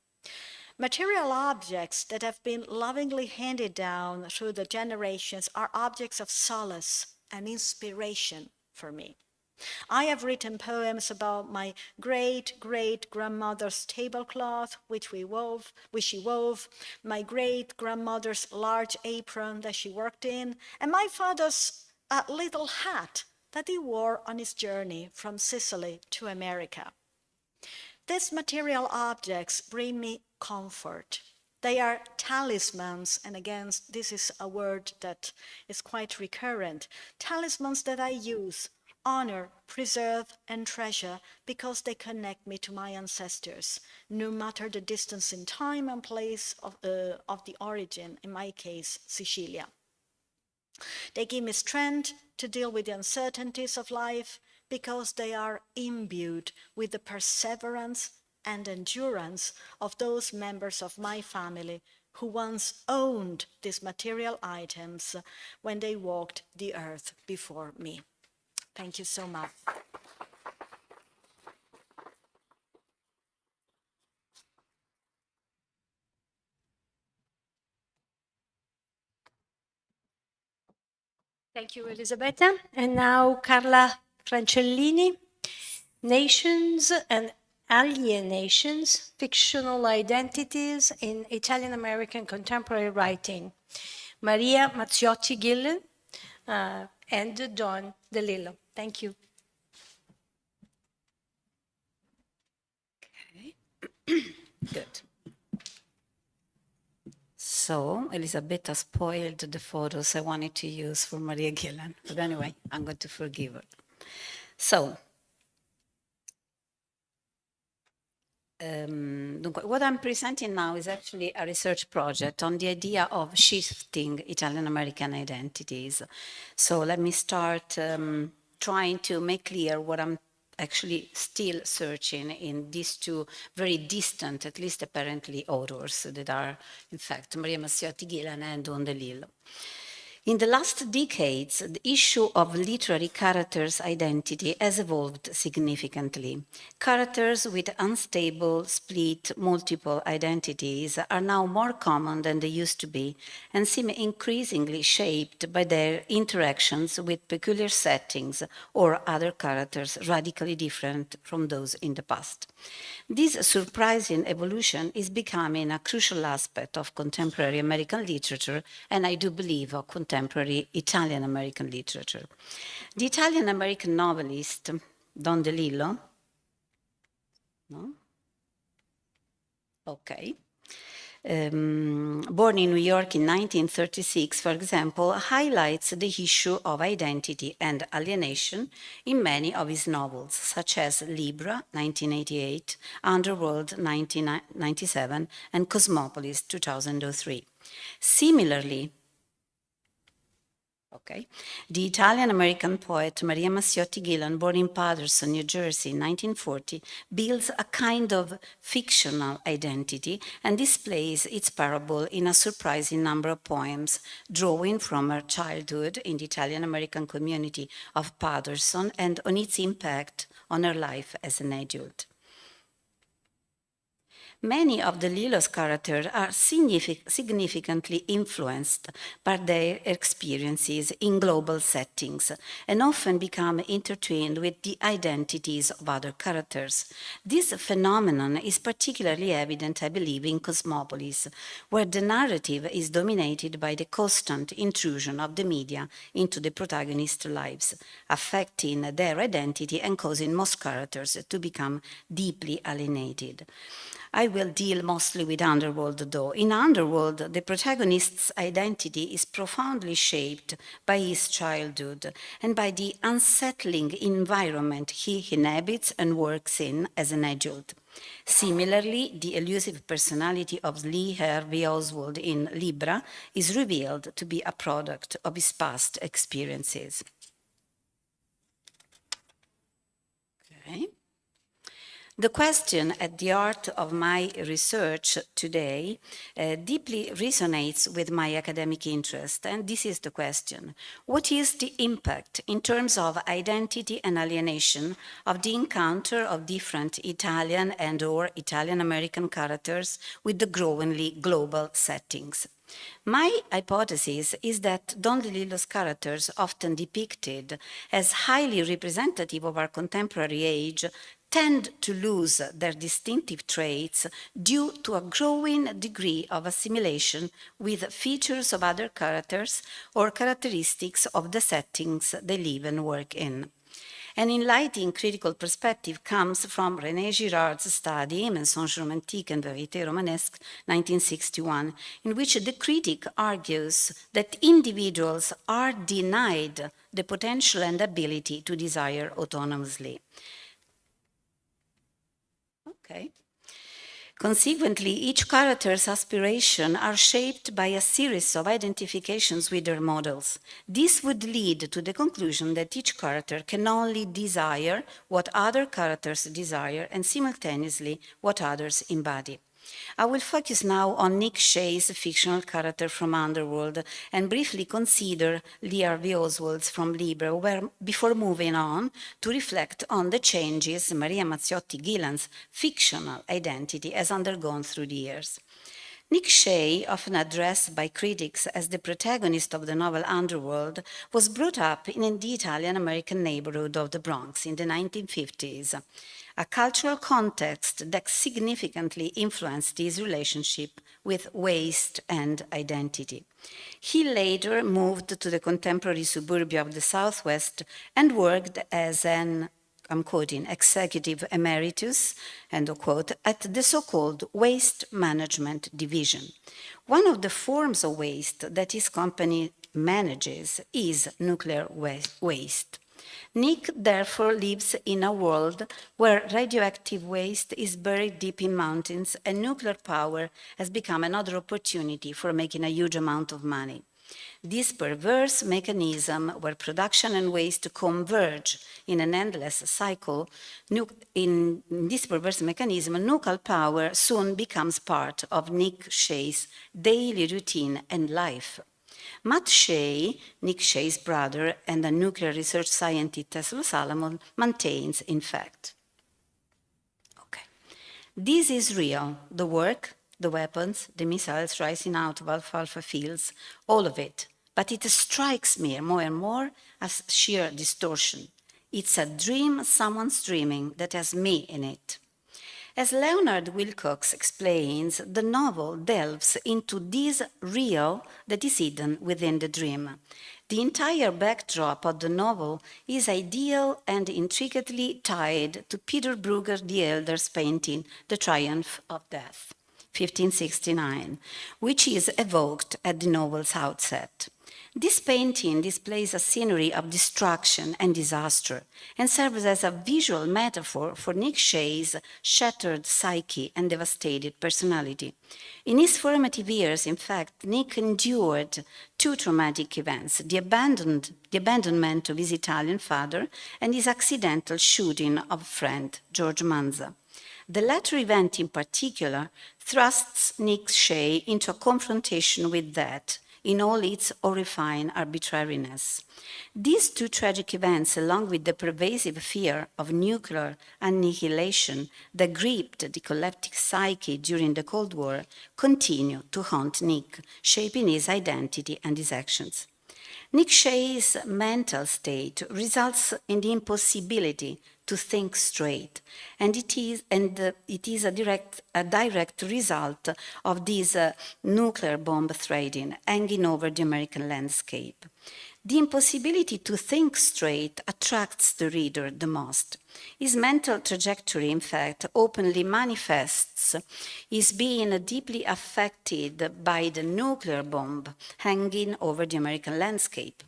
Material objects that have been lovingly handed down through the generations are objects of solace and inspiration for me. I have written poems about my great-great-grandmother's tablecloth, which she wove, my great-grandmother's large apron that she worked in, and my father's little hat that he wore on his journey from Sicily to America. These material objects bring me comfort. They are talismans, and again, this is a word that is quite recurrent, talismans that I use, honor, preserve, and treasure because they connect me to my ancestors, no matter the distance in time and place of the origin, in my case, Sicilia. They give me strength to deal with the uncertainties of life because they are imbued with the perseverance and endurance of those members of my family who once owned these material items when they walked the earth before me. Thank you so much. Thank you, Elisabetta. And now Carla Francellini, Nations and AlieNations, Fictional Identities in Italian-American Contemporary Writing. Maria Mazziotti Gillan and Don DeLillo. Thank you. Okay. Good. So Elisabetta spoiled the photos I wanted to use for Maria Gillan, but anyway, I'm going to forgive her. So, what I'm presenting now is actually a research project on the idea of shifting Italian-American identities. So let me start trying to make clear what I'm actually still searching in these two very distant, at least apparently, authors that are, in fact, Maria Mazziotti Gillan and Don DeLillo. In the last decades, the issue of literary characters' identity has evolved significantly. Characters with unstable, split, multiple identities are now more common than they used to be and seem increasingly shaped by their interactions with peculiar settings or other characters radically different from those in the past. This surprising evolution is becoming a crucial aspect of contemporary American literature and I do believe of contemporary contemporary Italian-American literature. The Italian-American novelist Don DeLillo, no? Okay. Born in New York in 1936, for example, highlights the issue of identity and alienation in many of his novels, such as Libra, 1988, Underworld, 1997, and Cosmopolis, 2003. Similarly, the Italian-American poet Maria Mazziotti Gillan, born in Paterson, New Jersey in 1940, builds a kind of fictional identity and displays its parable in a surprising number of poems, drawing from her childhood in the Italian-American community of Paterson and on its impact on her life as an adult. Many of DeLillo's characters are significantly influenced by their experiences in global settings and often become intertwined with the identities of other characters. This phenomenon is particularly evident, I believe, in Cosmopolis, where the narrative is dominated by the constant intrusion of the media into the protagonists' lives, affecting their identity and causing most characters to become deeply alienated. I will deal mostly with Underworld, though. In Underworld, the protagonist's identity is profoundly shaped by his childhood and by the unsettling environment he inhabits and works in as an adult. Similarly, the elusive personality of Lee Harvey Oswald in Libra is revealed to be a product of his past experiences. Okay. The question at the heart of my research today deeply resonates with my academic interest, and this is the question: what is the impact in terms of identity and alienation of the encounter of different Italian and/or Italian-American characters with the growingly global settings? My hypothesis is that Don DeLillo's characters, often depicted as highly representative of our contemporary age, tend to lose their distinctive traits due to a growing degree of assimilation with features of other characters or characteristics of the settings they live and work in. An enlightening critical perspective comes from René Girard's study, Mensonge romantique and vérité romanesque, 1961, in which the critic argues that individuals are denied the potential and ability to desire autonomously. Okay. Consequently, each character's aspirations are shaped by a series of identifications with their models. This would lead to the conclusion that each character can only desire what other characters desire and simultaneously what others embody. I will focus now on Nick Shea's fictional character from Underworld and briefly consider Lee Harvey Oswald's from Libra, before moving on to reflect on the changes Maria Mazziotti Gillan's fictional identity has undergone through the years. Nick Shea, often addressed by critics as the protagonist of the novel Underworld, was brought up in the Italian-American neighborhood of the Bronx in the 1950s, a cultural context that significantly influenced his relationship with waste and identity. He later moved to the contemporary suburbia of the Southwest and worked as an, I'm quoting, executive emeritus, end of quote, at the so-called Waste Management Division. One of the forms of waste that his company manages is nuclear waste. Nick therefore lives in a world where radioactive waste is buried deep in mountains and nuclear power has become another opportunity for making a huge amount of money. This perverse mechanism where production and waste converge in an endless cycle, in this perverse mechanism, nuclear power soon becomes part of Nick Shea's daily routine and life. Matt Shea, Nick Shea's brother and a nuclear research scientist at Los Alamos, maintains, in fact. Okay. This is real, the work, the weapons, the missiles rising out of alfalfa fields, all of it. But it strikes me more and more as sheer distortion. It's a dream someone's dreaming that has me in it. As Leonard Wilcox explains, the novel delves into this real that is hidden within the dream. The entire backdrop of the novel is ideal and intricately tied to Peter Bruegger the Elder's painting, The Triumph of Death, 1569, which is evoked at the novel's outset. This painting displays a scenery of destruction and disaster and serves as a visual metaphor for Nick Shay's shattered psyche and devastated personality. In his formative years, in fact, Nick endured two traumatic events, the abandonment of his Italian father and his accidental shooting of friend George Manza. The latter event in particular thrusts Nick Shay into a confrontation with death in all its horrifying arbitrariness. These two tragic events, along with the pervasive fear of nuclear annihilation that gripped the collective psyche during the Cold War, continue to haunt Nick, shaping his identity and his actions. Nick Shay's mental state results in the impossibility to think straight, and it is a direct result of this nuclear bomb threatening hanging over the American landscape. The impossibility to think straight attracts the reader the most. His mental trajectory, in fact, openly manifests his being deeply affected by the nuclear bomb hanging over the American landscape.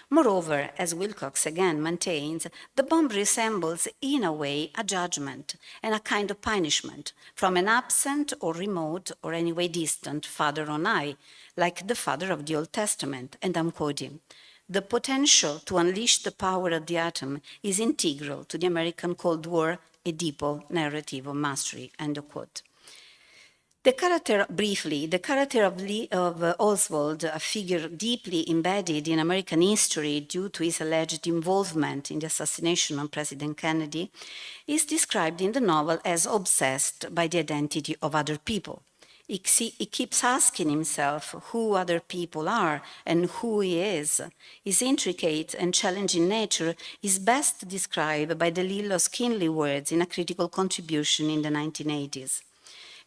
Moreover, as Wilcox again maintains, the bomb resembles, in a way, a judgment and a kind of punishment from an absent or remote or anyway distant Father on high, like the Father of the Old Testament, and I'm quoting, "The potential to unleash the power of the atom is integral to the American Cold War Oedipal narrative of mastery," end of quote. The character of Oswald, a figure deeply embedded in American history due to his alleged involvement in the assassination of President Kennedy, is described in the novel as obsessed by the identity of other people. He keeps asking himself who other people are and who he is. His intricate and challenging nature is best described by DeLillo's keenly words in a critical contribution in the 1980s.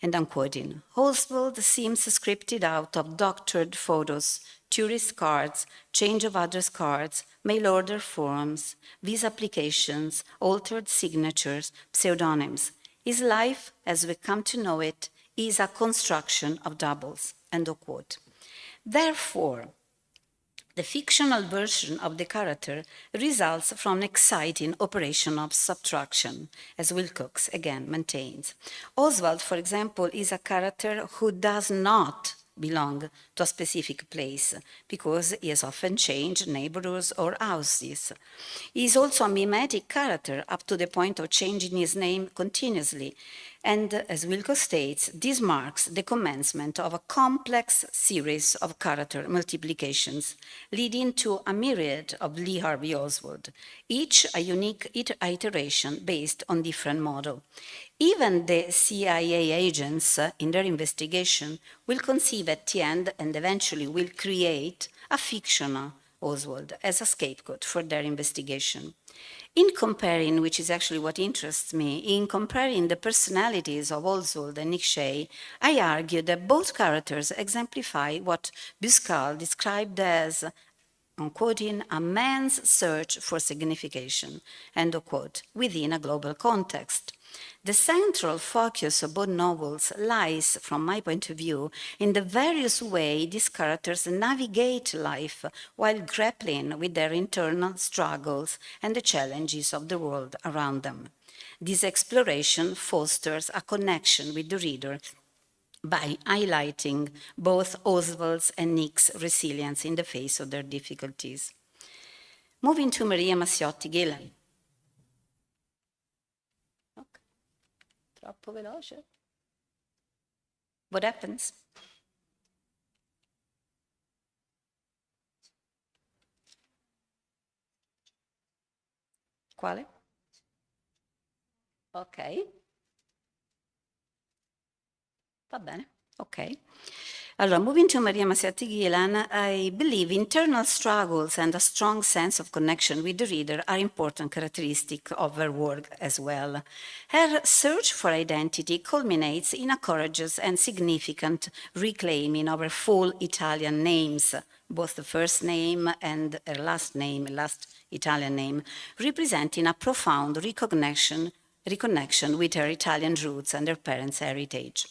And I'm quoting, "Oswald seems scripted out of doctored photos, tourist cards, change of address cards, mail order forms, visa applications, altered signatures, pseudonyms. His life, as we come to know it, is a construction of doubles," end of quote. Therefore, the fictional version of the character results from an exciting operation of subtraction, as Wilcox again maintains. Oswald, for example, is a character who does not belong to a specific place because he has often changed neighborhoods or houses. He is also a mimetic character up to the point of changing his name continuously. And as Wilcox states, this marks the commencement of a complex series of character multiplications, leading to a myriad of Lee Harvey Oswald, each a unique iteration based on different model. Even the CIA agents in their investigation will conceive at the end and eventually will create a fictional Oswald as a scapegoat for their investigation. In comparing, which is actually what interests me, in comparing the personalities of Oswald and Nick Shay, I argue that both characters exemplify what Buscal described as, I'm quoting, "a man's search for signification," end of quote, within a global context. The central focus of both novels lies, from my point of view, in the various ways these characters navigate life while grappling with their internal struggles and the challenges of the world around them. This exploration fosters a connection with the reader by highlighting both Oswald's and Nick's resilience in the face of their difficulties. Moving to Maria Mazziotti Gillan. Troppo veloce. What happens? Quale? Ok. Va bene, ok. Allora, moving to Maria Mazziotti Gillan, I believe internal struggles and a strong sense of connection with the reader are important characteristics of her work as well. Her search for identity culminates in a courageous and significant reclaiming of her full Italian names, both the first name and her last Italian name, representing a profound reconnection with her Italian roots and her parents' heritage.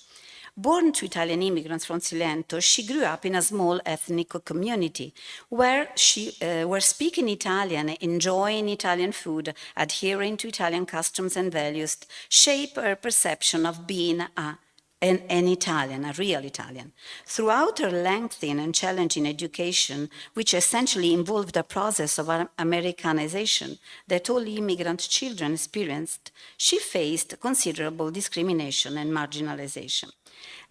Born to Italian immigrants from Cilento, she grew up in a small ethnic community where speaking Italian, enjoying Italian food, adhering to Italian customs and values shape her perception of being an Italian, a real Italian. Throughout her lengthy and challenging education, which essentially involved a process of Americanization that all immigrant children experienced, she faced considerable discrimination and marginalization.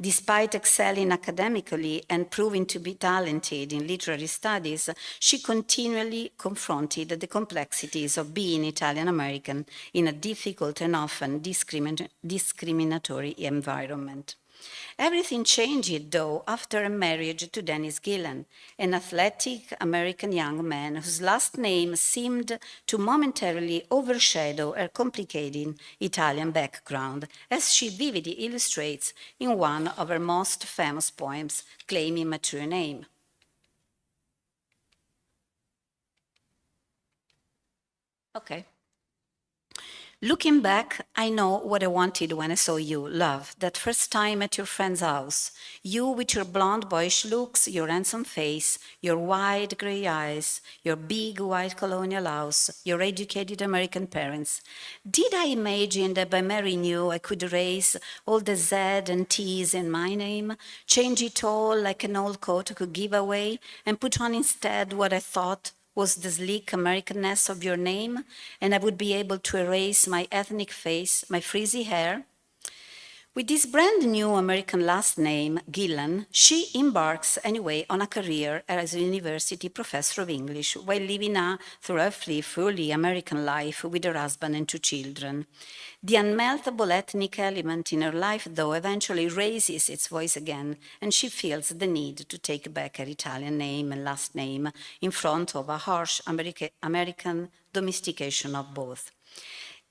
Despite excelling academically and proving to be talented in literary studies, she continually confronted the complexities of being Italian-American in a difficult and often discriminatory environment. Everything changed, though, after a marriage to Dennis Gillan, an athletic American young man whose last name seemed to momentarily overshadow her complicated Italian background, as she vividly illustrates in one of her most famous poems, claiming my true name. Okay. Looking back, I know what I wanted when I saw you, love, that first time at your friend's house. You with your blonde boyish looks, your handsome face, your wide gray eyes, your big white colonial house, your educated American parents. Did I imagine that by marrying you I could erase all the Z and T's in my name, change it all like an old coat I could give away, and put on instead what I thought was the sleek Americanness of your name, and I would be able to erase my ethnic face, my frizzy hair? With this brand new American last name, Gillan, she embarks anyway on a career as a university professor of English while living a thoroughly fully American life with her husband and 2 children. The unmeltable ethnic element in her life, though, eventually raises its voice again, and she feels the need to take back her Italian name and last name in front of a harsh American domestication of both.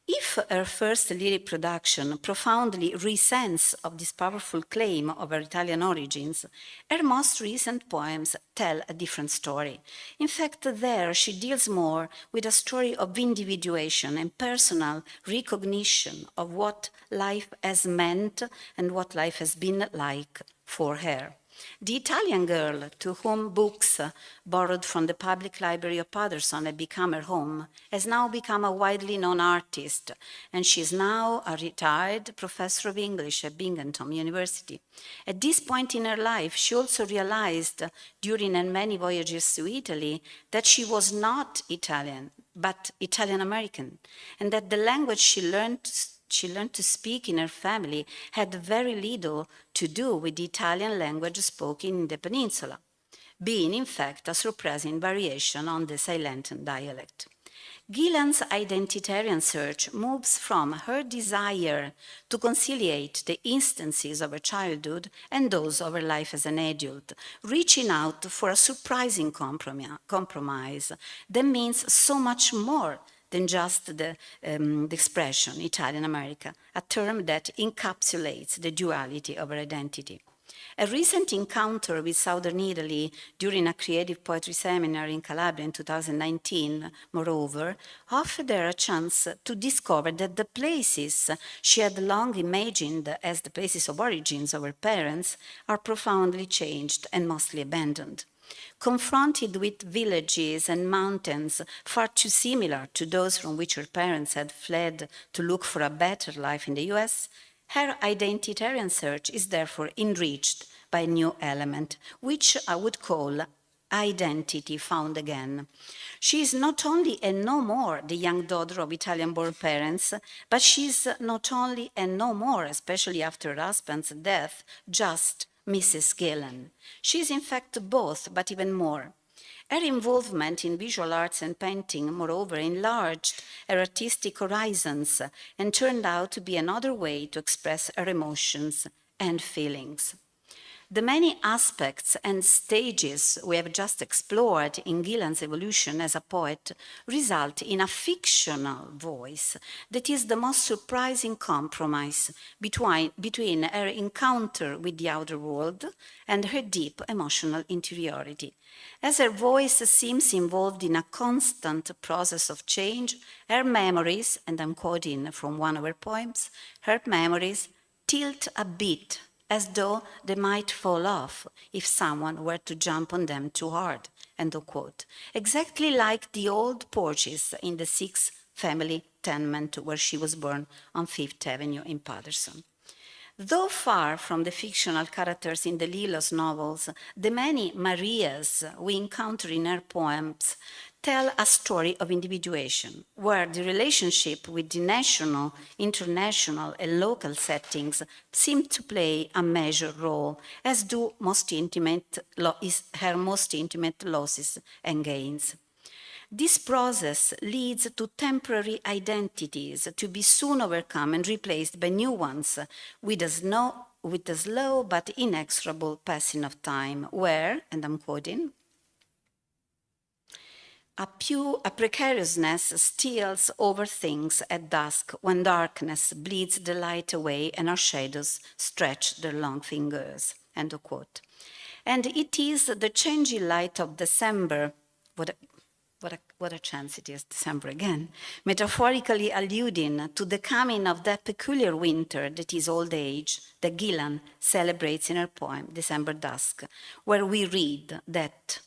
If her first lyric production profoundly resents of this powerful claim of her Italian origins, her most recent poems tell a different story. In fact, there she deals more with a story of individuation and personal recognition of what life has meant and what life has been like for her. The Italian girl to whom books borrowed from the public library of Paterson had become her home has now become a widely known artist, and she is now a retired professor of English at Binghamton University. At this point in her life, she also realized during her many voyages to Italy that she was not Italian, but Italian-American, and that the language she learned to speak in her family had very little to do with the Italian language spoken in the peninsula, being in fact a surprising variation on the Silentan dialect. Gillan's identitarian search moves from her desire to conciliate the instances of her childhood and those of her life as an adult, reaching out for a surprising compromise that means so much more than just the expression Italian America, a term that encapsulates the duality of her identity. A recent encounter with Southern Italy during a creative poetry seminar in Calabria in 2019, moreover, offered her a chance to discover that the places she had long imagined as the places of origins of her parents are profoundly changed and mostly abandoned. Confronted with villages and mountains far too similar to those from which her parents had fled to look for a better life in the US, her identitarian search is therefore enriched by a new element, which I would call identity found again. She is not only and no more the young daughter of Italian-born parents, but she is not only and no more, especially after her husband's death, just Mrs. Gillan. She is in fact both, but even more. Her involvement in visual arts and painting, moreover, enlarged her artistic horizons and turned out to be another way to express her emotions and feelings. The many aspects and stages we have just explored in Gillan's evolution as a poet result in a fictional voice that is the most surprising compromise between her encounter with the outer world and her deep emotional interiority. As her voice seems involved in a constant process of change, her memories, and I'm quoting from one of her poems, her memories tilt a bit as though they might fall off if someone were to jump on them too hard, end of quote. Exactly like the old porches in the 6th family tenement where she was born on 5th Avenue in Paterson. Though far from the fictional characters in DeLillo's novels, the many Marias we encounter in her poems tell a story of individuation, where the relationship with the national, international, and local settings seem to play a major role, as do her most intimate losses and gains. This process leads to temporary identities to be soon overcome and replaced by new ones with a slow but inexorable passing of time, where, and I'm quoting, a precariousness steals over things at dusk when darkness bleeds the light away and our shadows stretch their long fingers, end of quote. And it is the changing light of December, what a chance it is, December again, metaphorically alluding to the coming of that peculiar winter that is old age, that Gillan celebrates in her poem, December Dusk, where we read that,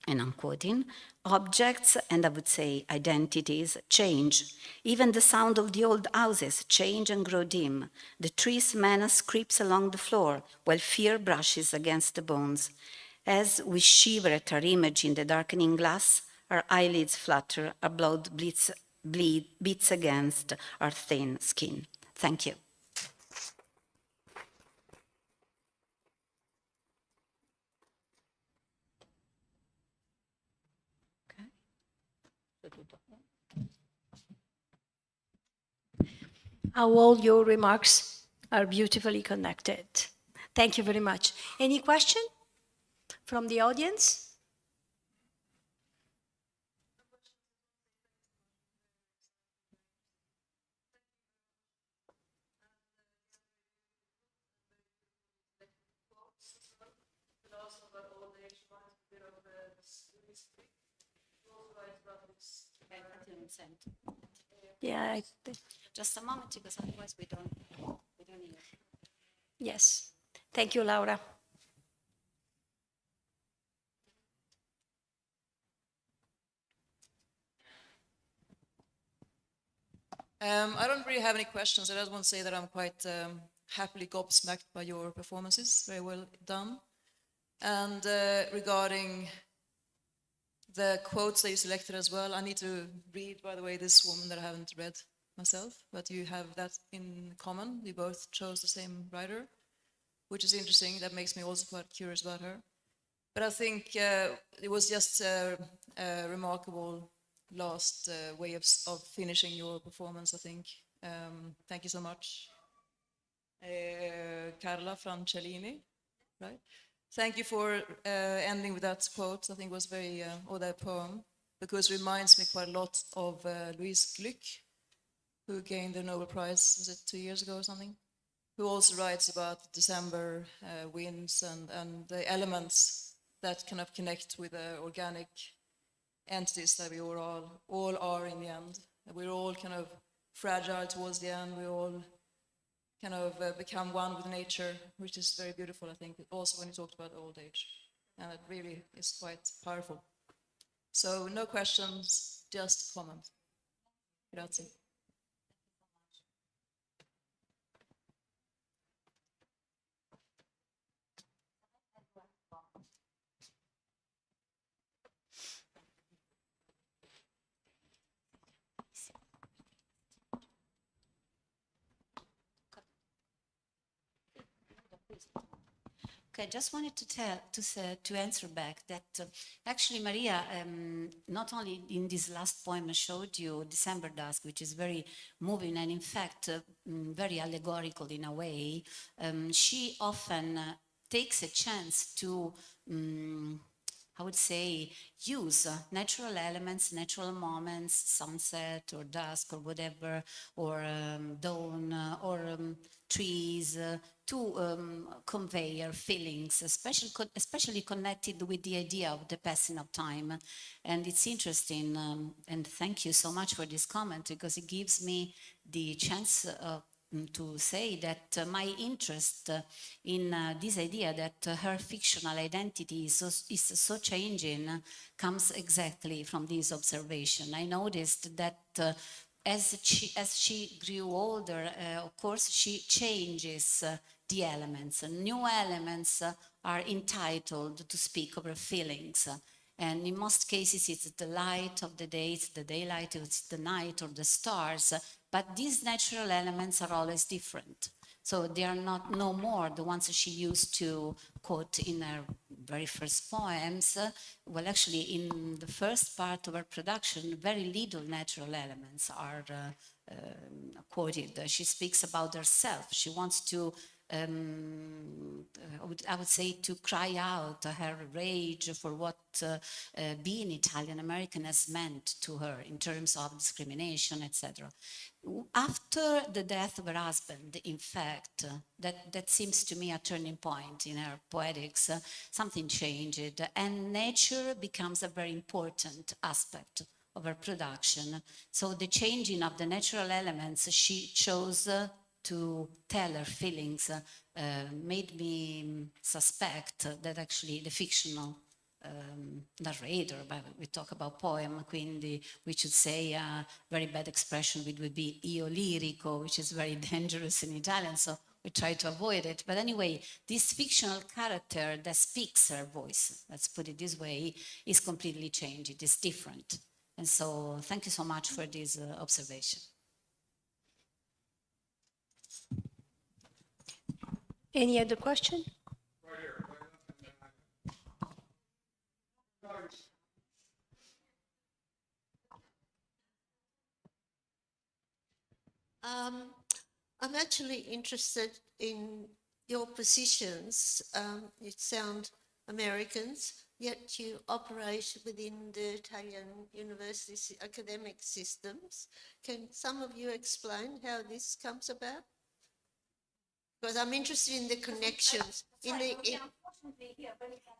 and I'm quoting, objects, and I would say identities, change. Even the sound of the old houses change and grow dim. The tree's menace creeps along the floor, while fear brushes against the bones. As we shiver at our image in the darkening glass, our eyelids flutter, our blood beats against our thin skin. Thank you. How all your remarks are beautifully connected. Thank you very much. Any question from the audience? Yeah. Just a moment, because otherwise we don't hear. Yes. Thank you, Laura. I don't really have any questions. I just want to say that I'm quite happily gobsmacked by your performances. Very well done. And regarding the quotes that you selected as well, I need to read, by the way, this woman that I haven't read myself, but you have that in common. You both chose the same writer, which is interesting. That makes me also quite curious about her. But I think it was just a remarkable last way of finishing your performance, I think. Thank you so much. Carla Francellini, right? Thank you for ending with that quote. I think it was very, or that poem, because it reminds me quite a lot of Louise Glück, who gained the Nobel Prize, was it 2 years ago or something? Who also writes about December winds and the elements that kind of connect with the organic entities that we all are in the end. We're all kind of fragile towards the end. We all kind of become one with nature, which is very beautiful, I think, also when you talked about old age. And it really is quite powerful. So no questions, just comments. Grazie. Okay, I just wanted to answer back that actually, Maria, not only in this last poem I showed you, December Dusk, which is very moving and in fact very allegorical in a way, she often takes a chance to, I would say, use natural elements, natural moments, sunset or dusk or whatever, or dawn or trees, to convey our feelings, especially connected with the idea of the passing of time. And it's interesting, and thank you so much for this comment, because it gives me the chance to say that my interest in this idea that her fictional identity is so changing comes exactly from this observation. I noticed that as she grew older, of course, she changes the elements. New elements are entitled to speak of her feelings. And in most cases, it's the light of the day, it's the daylight, it's the night or the stars. But these natural elements are always different. So they are no more the ones she used to quote in her very first poems. Well, actually, in the first part of her production, very little natural elements are quoted. She speaks about herself. She wants to I would say, to cry out her rage for what being Italian American has meant to her in terms of discrimination, etc. After the death of her husband, in fact, that seems to me a turning point in her poetics. Something changed, and nature becomes a very important aspect of her production. So the changing of the natural elements she chose to tell her feelings made me suspect that actually the fictional narrator, but we talk about poem, quindi we should say a very bad expression, which would be io lirico, which is very dangerous in Italian, so we try to avoid it. But anyway, this fictional character that speaks her voice, let's put it this way, is completely changed. It is different. And so thank you so much for this observation. Any other question? I'm actually interested in your positions. You sound Americans, yet you operate within the Italian university academic systems. Can some of you explain how this comes about? Because I'm interested in the connections.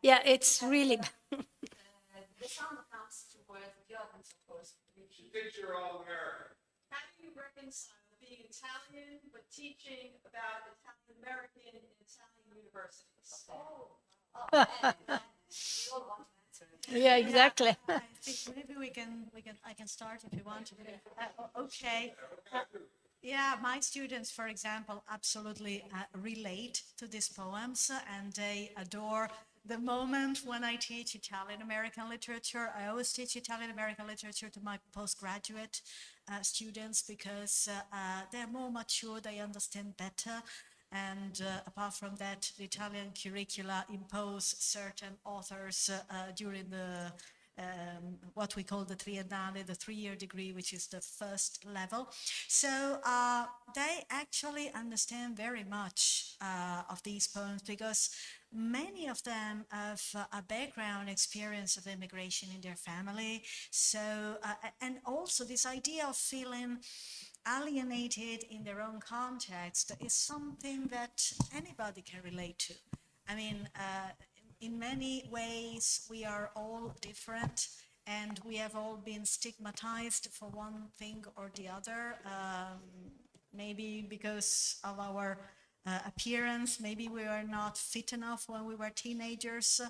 Yeah, it's really. The sound comes towards the audience, of course. She thinks you're all American. How do you reconcile being Italian but teaching about Italian American in Italian universities? Yeah, exactly. I think maybe I can start if you want. Okay. Yeah, my students, for example, absolutely relate to these poems, and they adore the moment when I teach Italian American literature. I always teach Italian American literature to my postgraduate students because they're more mature, they understand better. And apart from that, the Italian curricula impose certain authors during the what we call the triennale, the 3-year degree, which is the first level. So they actually understand very much of these poems because many of them have a background experience of immigration in their family. So, and also this idea of feeling alienated in their own context is something that anybody can relate to. I mean, in many ways, we are all different and we have all been stigmatized for one thing or the other, maybe because of our appearance, maybe we were not fit enough when we were teenagers,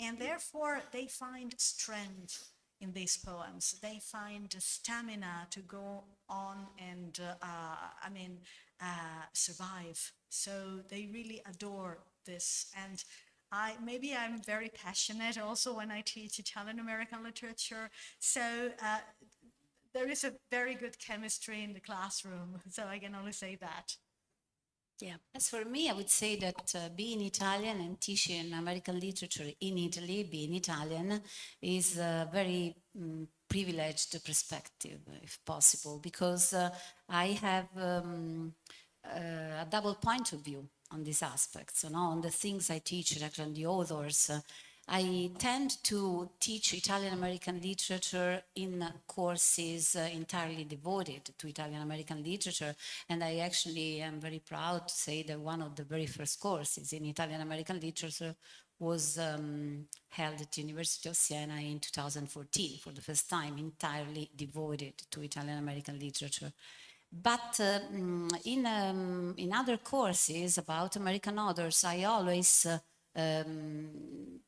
and therefore they find strength in these poems. They find stamina to go on and, survive. So they really adore this. And maybe I'm very passionate also when I teach Italian American literature. So there is a very good chemistry in the classroom. So I can only say that. Yeah, as for me, I would say that being Italian and teaching American literature in Italy, being Italian, is a very privileged perspective, if possible, because I have a double point of view these aspects, on the things I teach, actually, on the authors. I tend to teach Italian-American literature in courses entirely devoted to Italian-American literature, and I actually am very proud to say that one of the very first courses in Italian-American literature was held at the University of Siena in 2014, for the first time, entirely devoted to Italian-American literature. But in other courses about American authors, I always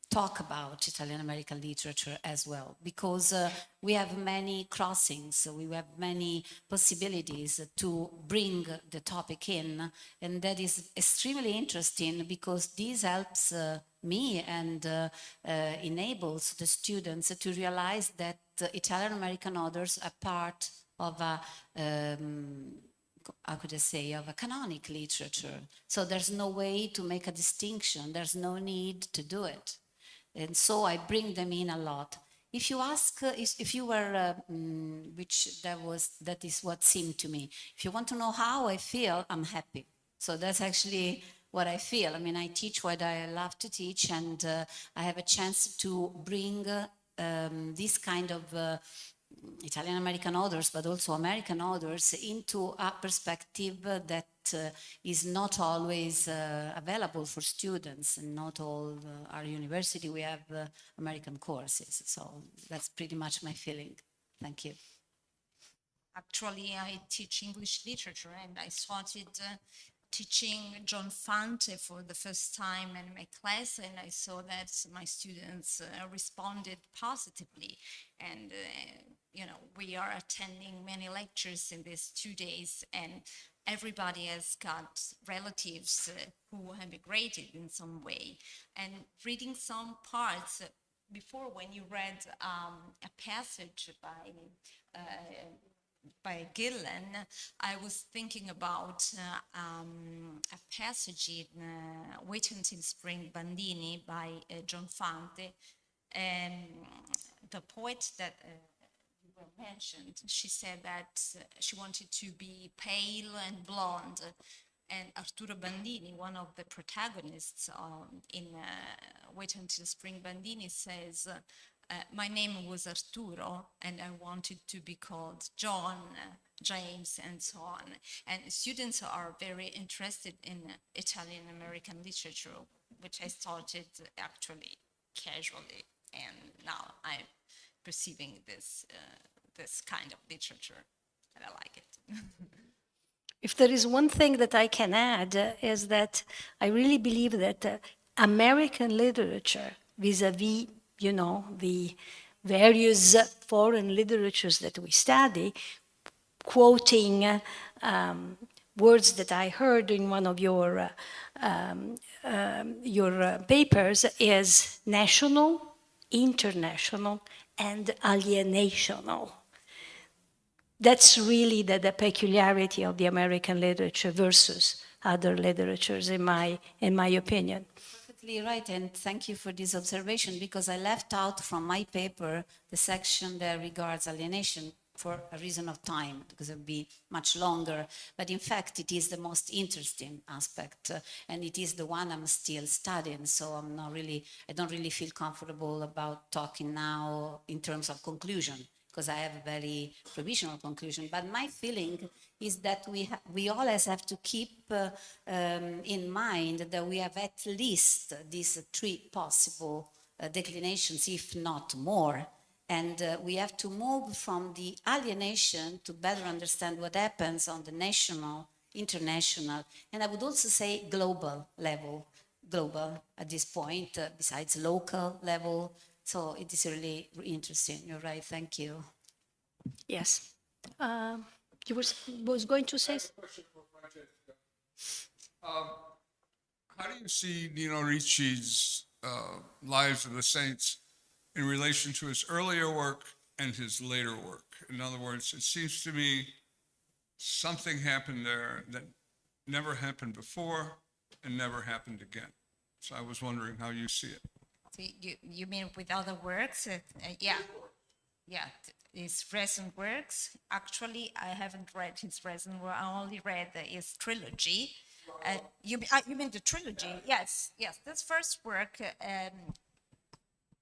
talk about Italian-American literature as well, because we have many crossings, we have many possibilities to bring the topic in, and that is extremely interesting because this helps me and enables the students to realize that Italian-American authors are part of a how could I say, of a canonic literature. So there's no way to make a distinction. There's no need to do it. And so I bring them in a lot. If you ask, if you were, that is what seemed to me. If you want to know how I feel, I'm happy. So that's actually what I feel. I mean, I teach what I love to teach, and I have a chance to bring this kind of Italian-American authors, but also American authors, into a perspective that is not always available for students. And not all our university, we have American courses. So that's pretty much my feeling. Thank you. Actually, I teach English literature, and I started teaching John Fante for the first time in my class, and I saw that my students responded positively. And we are attending many lectures in these 2 days, and everybody has got relatives who emigrated in some way. And reading some parts, before when you read a passage by Gillan, I was thinking about a passage in Wait Until Spring Bandini by John Fante. The poet that you were mentioned, she said that she wanted to be pale and blonde. And Arturo Bandini, one of the protagonists in Wait Until Spring Bandini, says, my name was Arturo, and I wanted to be called John, James, and so on. And students are very interested in Italian-American literature, which I started actually casually, and now I'm perceiving this kind of literature, and I like it. If there is one thing that I can add is that I really believe that American literature, vis-a-vis, the various foreign literatures that we study, quoting words that I heard in one of your papers, is national, international, and alienational. That's really the peculiarity of the American literature versus other literatures, in my opinion. Perfectly right, and thank you for this observation, because I left out from my paper the section that regards alienation for a reason of time, because it would be much longer. But in fact, it is the most interesting aspect, and it is the one I'm still studying. So I don't really feel comfortable about talking now in terms of conclusion, because I have a very provisional conclusion. But my feeling is that we always have to keep in mind that we have at least these 3 possible declinations, if not more. And we have to move from the alienation to better understand what happens on the national, international, and I would also say global level, at this point, besides local level. So it is really interesting. You're right. Thank you. Yes. You was going to say? Question for Francesca. How do you see Nino Ricci's Lives of the Saints in relation to his earlier work and his later work? In other words, it seems to me something happened there that never happened before and never happened again. So I was wondering how you see it. So you mean with other works? Yeah. His recent works. Actually, I haven't read his recent work. I only read his trilogy. You mean the trilogy? Yes, yes. This first work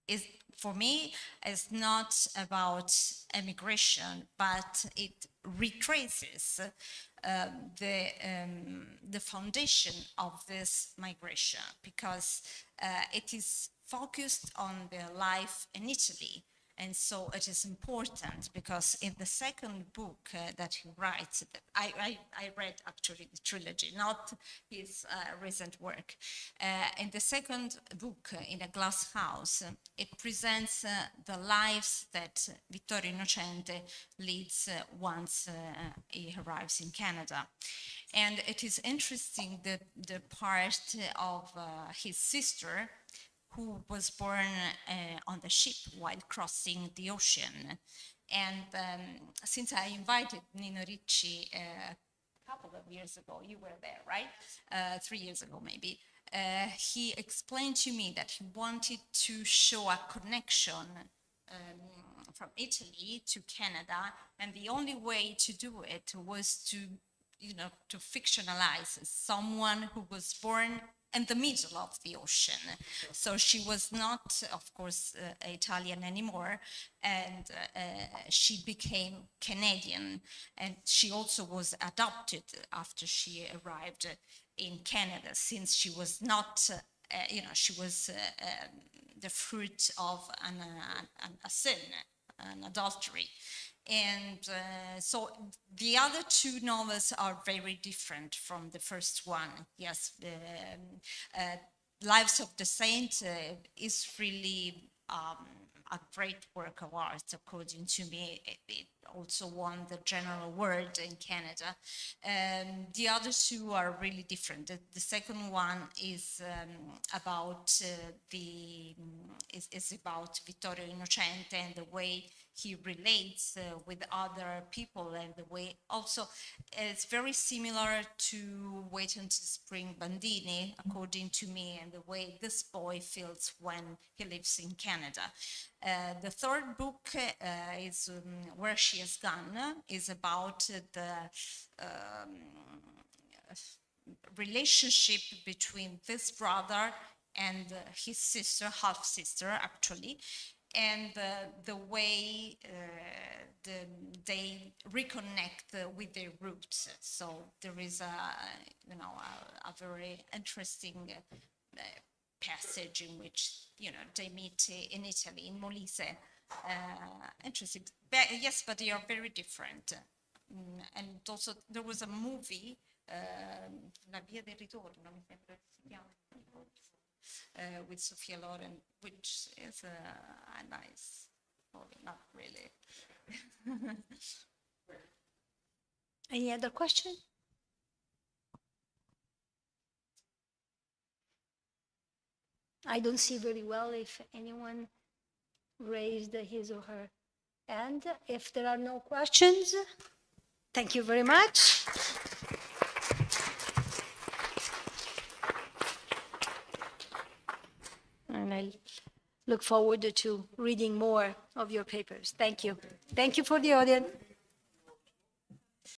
is, for me, is not about emigration, but it retraces the foundation of this migration, because it is focused on the life in Italy. And so it is important because in the second book that he writes, I read actually the trilogy, not his recent work. In the second book, In a Glass House, it presents the lives that Vittorio Innocente leads once he arrives in Canada. And it is interesting that the part of his sister, who was born on the ship while crossing the ocean. And since I invited Nino Ricci a couple of years ago, you were there, right? 3 years ago, maybe. He explained to me that he wanted to show a connection from Italy to Canada, and the only way to do it was to, to fictionalize someone who was born in the middle of the ocean. So she was not, of course, Italian anymore, and she became Canadian, and she also was adopted after she arrived in Canada, since she was not, she was the fruit of a sin, an adultery. And so the other two novels are very different from the first one. Yes, the Lives of the Saint is really a great work of art, according to me. It also won the general award in Canada. The other two are really different. The second one is about about Vittorio Innocente and the way he relates with other people, and the way also it's very similar to Wait Until Spring Bandini, according to me, and the way this boy feels when he lives in Canada. The third book is Where She Has Gone, is about the relationship between this brother and his sister, half-sister actually, and the way they reconnect with their roots. So there is a very interesting passage in which they meet in Italy, in Molise. Interesting. Yes, but they are very different. And also there was a movie, La Via del Ritorno, mi sembra si chiama, with Sophia Loren, which is a nice movie, not really. Any other question? I don't see very well if anyone raised his or her hand. If there are no questions, thank you very much. And I look forward to reading more of your papers. Thank you. Thank you for the audience.